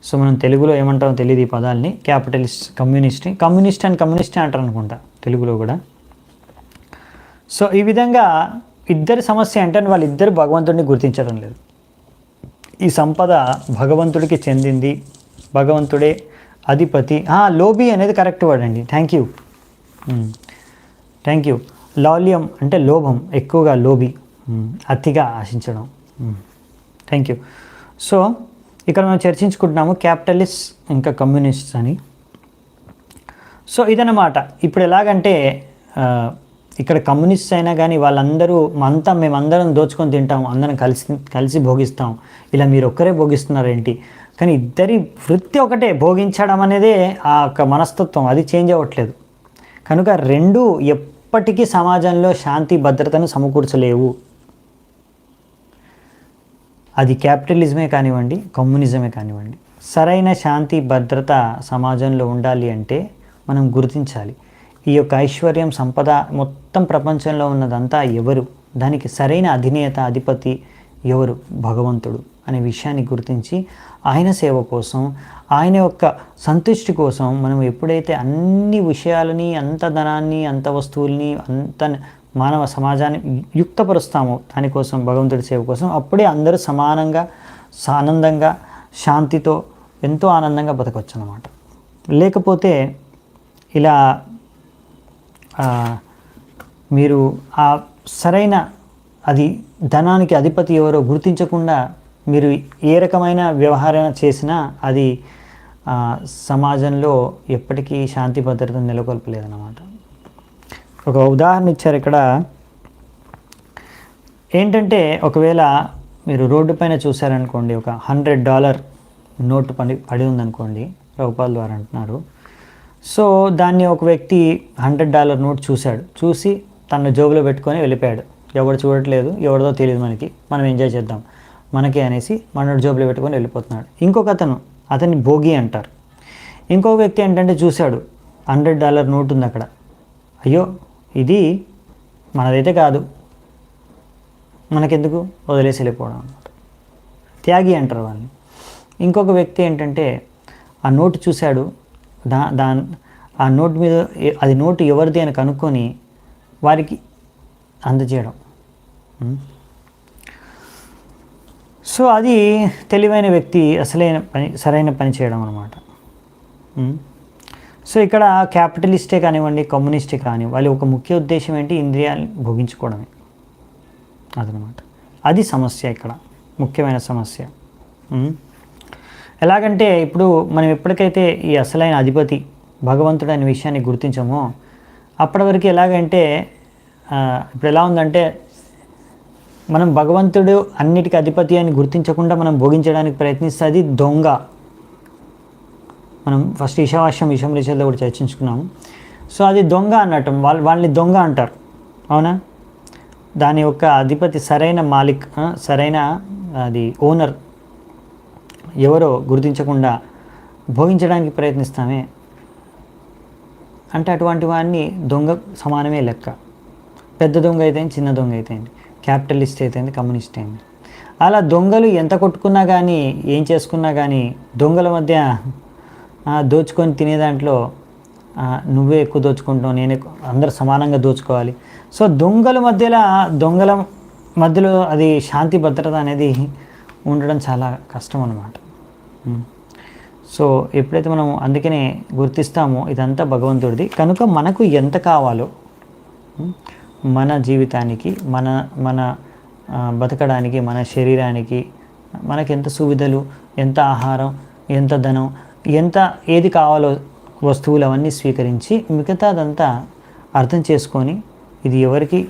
సో మనం తెలుగులో ఏమంటామో తెలియదు ఈ పదాలని, క్యాపిటలిస్ట్, కమ్యూనిస్ట్ అంటారు అనుకుంటా తెలుగులో కూడా. సో ఈ విధంగా ఇద్దరి సమస్య ఏంటంటే వాళ్ళిద్దరు భగవంతుడిని గుర్తించడం లేదు. ఈ సంపద భగవంతుడికి చెందింది, భగవంతుడే అధిపతి. లోబి అనేది కరెక్ట్ వర్డ్ అండి. Thank you. లాల్యం అంటే లోభం, ఎక్కువగా లోబి, అతిగా ఆశించడం. Thank you. సో ఇక్కడ మనం చర్చించుకుంటున్నాము క్యాపిటలిస్ట్ ఇంకా కమ్యూనిస్ట్స్ అని. సో ఇదన్నమాట. ఇప్పుడు ఎలాగంటే ఇక్కడ కమ్యూనిస్ట్ అయినా కానీ వాళ్ళందరూ మేమందరం దోచుకొని తింటాం, అందరం కలిసి భోగిస్తాం, ఇలా మీరు ఒక్కరే భోగిస్తున్నారేంటి? కానీ ఇద్దరి వృత్తి ఒకటే, భోగించడం అనేదే ఆ యొక్క మనస్తత్వం, అది చేంజ్ అవ్వట్లేదు. కనుక రెండు ఎప్పటికీ సమాజంలో శాంతి భద్రతను సమకూర్చలేవు. అది క్యాపిటలిజమే కానివ్వండి, కమ్యూనిజమే కానివ్వండి. సరైన శాంతి భద్రత సమాజంలో ఉండాలి అంటే మనం గుర్తించాలి ఈ యొక్క ఐశ్వర్యం సంపద మొత్తం ప్రపంచంలో ఉన్నదంతా ఎవరు, దానికి సరైన అధినేత అధిపతి ఎవరు, భగవంతుడు అనే విషయాన్ని గుర్తించి ఆయన సేవ కోసం, ఆయన యొక్క సంతుష్టి కోసం మనం ఎప్పుడైతే అన్ని విషయాలని, అంత ధనాన్ని, అంత వస్తువుల్ని, అంత మానవ సమాజాన్ని యుక్తపరుస్తామో దానికోసం, భగవంతుడి సేవ కోసం, అప్పుడే అందరూ సమానంగా ఆనందంగా శాంతితో ఎంతో ఆనందంగా బతకొచ్చు అన్నమాట. లేకపోతే ఇలా మీరు ఆ సరైన అది ధనానికి అధిపతి ఎవరో గుర్తించకుండా మీరు ఏ రకమైన వ్యవహారం చేసినా అది సమాజంలో ఎప్పటికీ శాంతి భద్రతను నెలకొల్పలేదన్నమాట. ఒక ఉదాహరణ ఇచ్చారు ఇక్కడ. ఏంటంటే ఒకవేళ మీరు రోడ్డు పైన చూసారనుకోండి, ఒక $100 నోటు పడి ఉందనుకోండి, ప్రభుపాల్ ద్వారా అంటున్నారు. సో దాన్ని ఒక వ్యక్తి $100 నోట్ చూసి తన జోబులో పెట్టుకొని వెళ్ళిపోయాడు. ఎవడు చూడట్లేదు, ఎవరిదో తెలియదు మనకి, మనం ఎంజాయ్ చేద్దాం మనకి అనేసి మన జోబులో పెట్టుకొని వెళ్ళిపోతున్నాడు. ఇంకొక అతన్ని భోగి అంటారు. ఇంకొక వ్యక్తి ఏంటంటే చూశాడు $100 నోట్ ఉంది అక్కడ, అయ్యో ఇది మనదైతే కాదు, మనకెందుకు, వదిలేసి వెళ్ళిపోవడం అన్నమాట. త్యాగి అంటారు వాళ్ళని. ఇంకొక వ్యక్తి ఏంటంటే ఆ నోటు చూశాడు, ఆ నోటు మీద అది నోటు ఎవరిది అని కనుక్కొని వారికి అందజేయడం. సో అది తెలివైన వ్యక్తి సరైన పని చేయడం అన్నమాట. సో ఇక్కడ క్యాపిటలిస్టే కానివ్వండి, కమ్యూనిస్టే కానీ వాళ్ళ ఒక ముఖ్య ఉద్దేశం ఏంటి, ఇంద్రియాలను భోగించుకోవడమే అదనమాట. అది సమస్య, ఇక్కడ ముఖ్యమైన సమస్య. ఎలాగంటే ఇప్పుడు మనం ఎప్పటికైతే ఈ అసలైన అధిపతి భగవంతుడు అనే విషయాన్ని గుర్తించామో అప్పటి వరకు ఎలాగంటే ఇప్పుడు ఎలా ఉందంటే మనం భగవంతుడు అన్నిటికీ అధిపతి అని గుర్తించకుండా మనం భోగించడానికి ప్రయత్నిస్తే అది దొంగ. మనం ఫస్ట్ ఈశావాస్యం విషయంలో కూడా చర్చించుకున్నాము. సో అది దొంగ అన్నట్టు, వాళ్ళని దొంగ అంటారు, అవునా. దాని యొక్క అధిపతి సరైన మాలిక్, సరైన అది ఓనర్ ఎవరో గుర్తించకుండా భోగించడానికి ప్రయత్నిస్తామే అంటే అటువంటి వాడిని దొంగ సమానమే లెక్క. పెద్ద దొంగ అయితే చిన్న దొంగ అయితే క్యాపిటలిస్ట్ అయితే కమ్యూనిస్ట్ అయింది. అలా దొంగలు ఎంత కొట్టుకున్నా కానీ ఏం చేసుకున్నా కానీ దొంగల మధ్య దోచుకొని తినే దాంట్లో నువ్వే ఎక్కువ దోచుకుంటావు, నేను అందరూ సమానంగా దోచుకోవాలి. సో దొంగల మధ్యలో అది శాంతి భద్రత అనేది ఉండడం చాలా కష్టం అన్నమాట. సో ఎప్పుడైతే మనం అందుకనే గుర్తిస్తామో ఇదంతా భగవంతుడిది, కనుక మనకు ఎంత కావాలో మన జీవితానికి, మన బతకడానికి, మన శరీరానికి మనకు ఎంత సువిధలు, ఎంత ఆహారం, ఎంత ధనం, ఏది కావాలో వస్తువులు అవన్నీ స్వీకరించి మిగతాదంతా అర్థం చేసుకొని ఇది ఎవరికి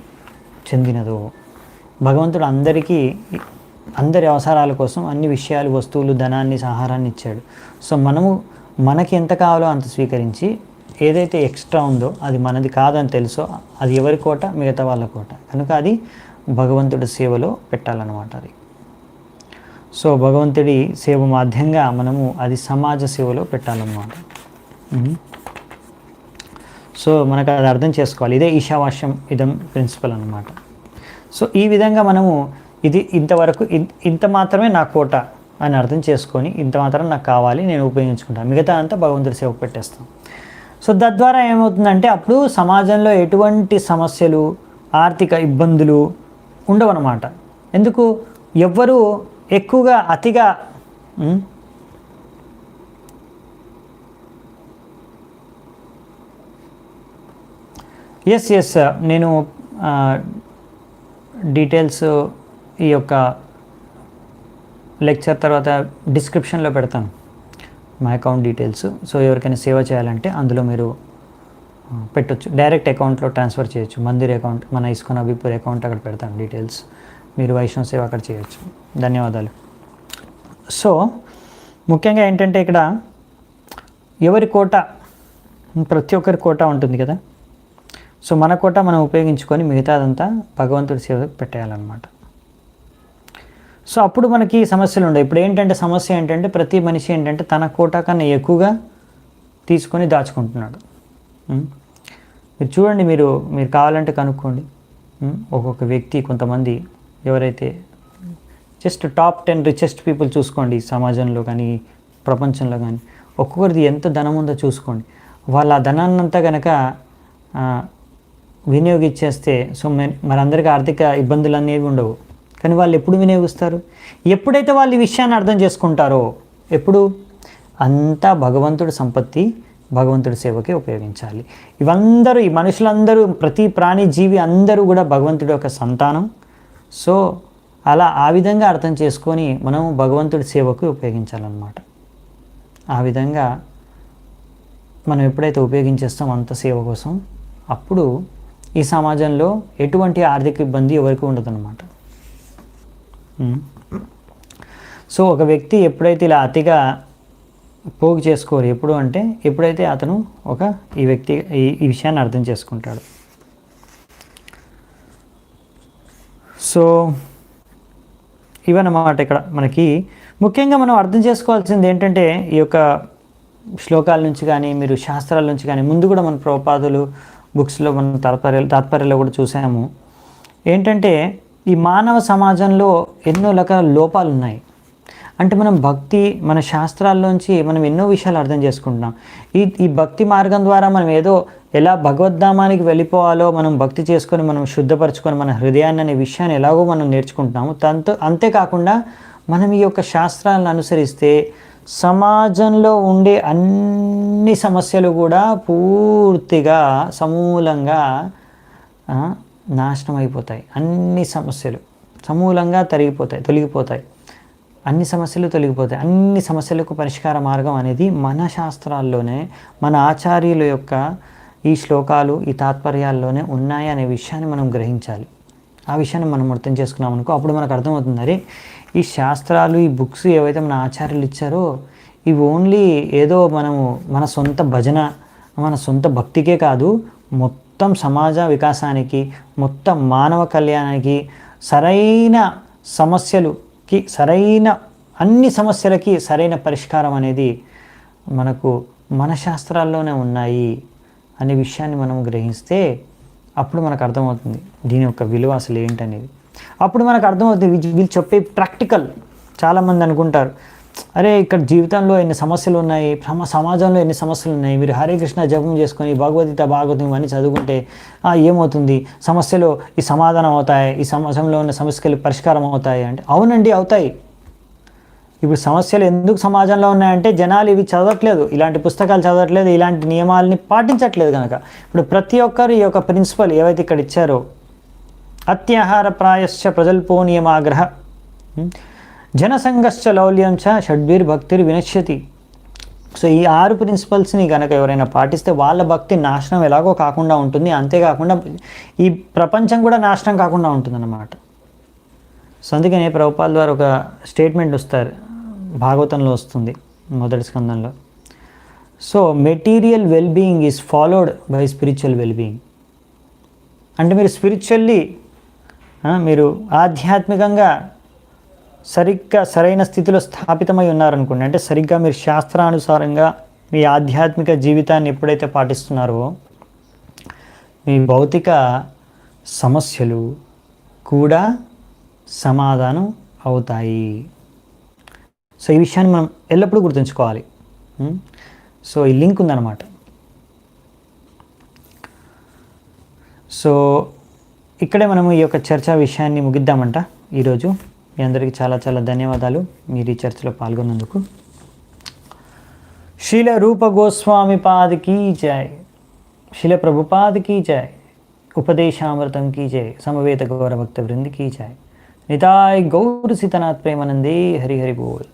చెందినదో, భగవంతుడు అందరి అవసరాల కోసం అన్ని విషయాలు, వస్తువులు, ధనాన్ని, ఆహారాన్ని ఇచ్చాడు. సో మనకి ఎంత కావాలో అంత స్వీకరించి ఏదైతే ఎక్స్ట్రా ఉందో అది మనది కాదని తెలుసో అది ఎవరి కోట, మిగతా వాళ్ళ కోట, కనుక అది భగవంతుడి సేవలో పెట్టాలన్నమాట. అది సో భగవంతుడి సేవ మాధ్యంగా మనము అది సమాజ సేవలో పెట్టాలన్నమాట. సో మనకు అది అర్థం చేసుకోవాలి. ఇదే ఈశావాస్యం ఇదం ప్రిన్సిపల్ అన్నమాట. సో ఈ విధంగా మనము ఇది ఇంతవరకు ఇంత మాత్రమే నా కోట అని అర్థం చేసుకొని ఇంత మాత్రం నాకు కావాలి, నేను ఉపయోగించుకుంటాను, మిగతా అంతా భగవంతుడి సేవకు పెట్టేస్తాం. సో తద్వారా ఏమవుతుందంటే అప్పుడు సమాజంలో ఎటువంటి సమస్యలు, ఆర్థిక ఇబ్బందులు ఉండవన్నమాట. ఎందుకు? ఎవ్వరూ ఎక్కువగా అతిగా ఎస్ నేను డీటెయిల్స్ ఈ యొక్క లెక్చర్ తర్వాత డిస్క్రిప్షన్లో పెడతాను మా అకౌంట్ డీటెయిల్స్. సో ఎవరికైనా సేవ చేయాలంటే అందులో మీరు పెట్టొచ్చు, డైరెక్ట్ అకౌంట్లో ట్రాన్స్ఫర్ చేయొచ్చు. మందిర్ అకౌంట్, మన ఇస్కాన్ అభిపూర్ అకౌంట్ అక్కడ పెడతాను డీటెయిల్స్. మీరు వైష్ణవ సేవ అక్కడ చేయొచ్చు. ధన్యవాదాలు. సో ముఖ్యంగా ఏంటంటే ఇక్కడ ఎవరి కోట, ప్రతి ఒక్కరి కోట ఉంటుంది కదా. సో మన కోట మనం ఉపయోగించుకొని మిగతాదంతా భగవంతుడి సేవకు పెట్టేయాలన్నమాట. సో అప్పుడు మనకి సమస్యలు ఉండవు. ఇప్పుడు ఏంటంటే సమస్య ఏంటంటే ప్రతి మనిషి ఏంటంటే తన కోట కన్నా ఎక్కువగా తీసుకొని దాచుకుంటున్నాడు. మీరు చూడండి, మీరు కావాలంటే కనుక్కోండి. ఒక్కొక్క వ్యక్తి, కొంతమంది ఎవరైతే జస్ట్ టాప్ 10 రిచెస్ట్ పీపుల్ చూసుకోండి సమాజంలో కానీ ప్రపంచంలో కానీ, ఒక్కొక్కరిది ఎంత ధనం ఉందో చూసుకోండి. వాళ్ళ ఆ ధనాన్నంతా కనుక వినియోగించేస్తే సో మనందరికీ ఆర్థిక ఇబ్బందులు అనేవి ఉండవు. కానీ వాళ్ళు ఎప్పుడు వినియోగిస్తారు? ఎప్పుడైతే వాళ్ళు ఈ విషయాన్ని అర్థం చేసుకుంటారో, ఎప్పుడు అంతా భగవంతుడి సంపత్తి భగవంతుడి సేవకే ఉపయోగించాలి. ఈ మనుషులందరూ, ప్రతి ప్రాణి, జీవి అందరూ కూడా భగవంతుడి యొక్క సంతానం. సో అలా ఆ విధంగా అర్థం చేసుకొని మనం భగవంతుడి సేవకు ఉపయోగించాలన్నమాట. ఆ విధంగా మనం ఎప్పుడైతే ఉపయోగించేస్తామో అంత సేవ కోసం, అప్పుడు ఈ సమాజంలో ఎటువంటి ఆర్థిక ఇబ్బంది ఎవరికి ఉండదన్నమాట. సో ఒక వ్యక్తి ఎప్పుడైతే ఇలా అతిగా పోగు చేసుకోరు, ఎప్పుడు అంటే ఎప్పుడైతే అతను ఈ వ్యక్తి ఈ విషయాన్ని అర్థం చేసుకుంటాడు. సో ఇవన్నమాట ఇక్కడ మనకి ముఖ్యంగా మనం అర్థం చేసుకోవాల్సింది ఏంటంటే, ఈ యొక్క శ్లోకాల నుంచి కానీ మీరు శాస్త్రాల నుంచి కానీ ముందు కూడా మన ప్రభుపాదులు బుక్స్లో మనం తాత్పర్యాల్లో కూడా చూసాము. ఏంటంటే ఈ మానవ సమాజంలో ఎన్నో రకాల లోపాలు ఉన్నాయి. అంటే మనం భక్తి, మన శాస్త్రాల్లోంచి మనం ఎన్నో విషయాలు అర్థం చేసుకుంటున్నాం. ఈ భక్తి మార్గం ద్వారా మనం ఎలా భగవద్ధామానికి వెళ్ళిపోవాలో మనం భక్తి చేసుకొని మనం శుద్ధపరచుకొని మన హృదయాన్ని అనే విషయాన్ని ఎలాగో మనం నేర్చుకుంటున్నాము. అంతేకాకుండా మనం ఈ యొక్క శాస్త్రాలను అనుసరిస్తే సమాజంలో ఉండే అన్ని సమస్యలు కూడా పూర్తిగా సమూలంగా నాశనం అయిపోతాయి. అన్ని సమస్యలు సమూలంగా తొలగిపోతాయి. అన్ని సమస్యలు తొలగిపోతాయి. అన్ని సమస్యలకు పరిష్కార మార్గం అనేది మన శాస్త్రాల్లోనే, మన ఆచార్యుల యొక్క ఈ శ్లోకాలు, ఈ తాత్పర్యాల్లోనే ఉన్నాయి అనే విషయాన్ని మనం గ్రహించాలి. ఆ విషయాన్ని మనం అర్థం చేసుకున్నాం అనుకో, అప్పుడు మనకు అర్థమవుతుంది, అరే ఈ శాస్త్రాలు, ఈ బుక్స్ ఏవైతే మన ఆచార్యులు ఇచ్చారో ఇవి ఓన్లీ ఏదో మన సొంత భజన, మన సొంత భక్తికే కాదు, మొత్తం సమాజ వికాసానికి, మొత్తం మానవ కళ్యాణానికి, అన్ని సమస్యలకి సరైన పరిష్కారం అనేది మనకు మన శాస్త్రాల్లోనే ఉన్నాయి అనే విషయాన్ని మనం గ్రహిస్తే అప్పుడు మనకు అర్థమవుతుంది దీని యొక్క విలువ అసలు ఏంటనేది. అప్పుడు మనకు అర్థమవుతుంది వీళ్ళు చెప్పే ప్రాక్టికల్. చాలామంది అనుకుంటారు, అరే ఇక్కడ జీవితంలో ఎన్ని సమస్యలు ఉన్నాయి, సమాజంలో ఎన్ని సమస్యలు ఉన్నాయి, మీరు హరే కృష్ణ జపం చేసుకొని భగవద్గీత భాగవతం ఇవన్నీ చదువుకుంటే ఏమవుతుంది, సమస్యలు ఈ సమాధానం అవుతాయి, ఈ సమాజంలో ఉన్న సమస్యలు పరిష్కారం అవుతాయి అంటే అవునండి అవుతాయి. ఇప్పుడు సమస్యలు ఎందుకు సమాజంలో ఉన్నాయంటే జనాలు ఇవి చదవట్లేదు, ఇలాంటి పుస్తకాలు చదవట్లేదు, ఇలాంటి నియమాలని పాటించట్లేదు కనుక. ఇప్పుడు ప్రతి ఒక్కరు ఈ యొక్క ప్రిన్సిపల్ ఏవైతే ఇక్కడ ఇచ్చారో, అత్యాహార ప్రాయశ్చ ప్రజల్పో నియమాగ్రహ జనసంఘశ్చ లౌల్యం చ షడ్భిర్ భక్తిర్ వినశ్యతి. సో ఈ 6 ప్రిన్సిపల్స్ని కనుక ఎవరైనా పాటిస్తే వాళ్ళ భక్తి నాశనం ఎలాగో కాకుండా ఉంటుంది, అంతేకాకుండా ఈ ప్రపంచం కూడా నాశనం కాకుండా ఉంటుందన్నమాట. సో అందుకనే ప్రభుపాల్ ద్వారా ఒక స్టేట్మెంట్ వస్తారు, భాగవతంలో వస్తుంది మొదటి స్కందంలో. So material wellbeing is followed by spiritual wellbeing. అంటే మీరు స్పిరిచువల్లీ మీరు ఆధ్యాత్మికంగా సరిగ్గా సరైన స్థితిలో స్థాపితమై ఉన్నారనుకోండి, అంటే సరిగ్గా మీరు శాస్త్రానుసారంగా మీ ఆధ్యాత్మిక జీవితాన్ని ఎప్పుడైతే పాటిస్తున్నారో మీ భౌతిక సమస్యలు కూడా సమాధానం అవుతాయి. సో ఈ విషయాన్ని మనం ఎల్లప్పుడూ గుర్తుంచుకోవాలి. సో ఈ లింక్ ఉందన్నమాట. సో ఇక్కడే మనం ఈ యొక్క చర్చా విషయాన్ని ముగిద్దామంట ఈరోజు. మీ అందరికీ చాలా చాలా ధన్యవాదాలు మీరు ఈ చర్చలో పాల్గొన్నందుకు. శ్రీల రూప గోస్వామి పాద్ కీ జై, శ్రీల ప్రభుపాద్ కీ జై, ఉపదేశామృతం కీ జై, సమవేత గౌర భక్త వృంద కీ జై. నితాయ్ గౌర సీతనాథ్ ప్రేమానందే. హరి హరి బోల్.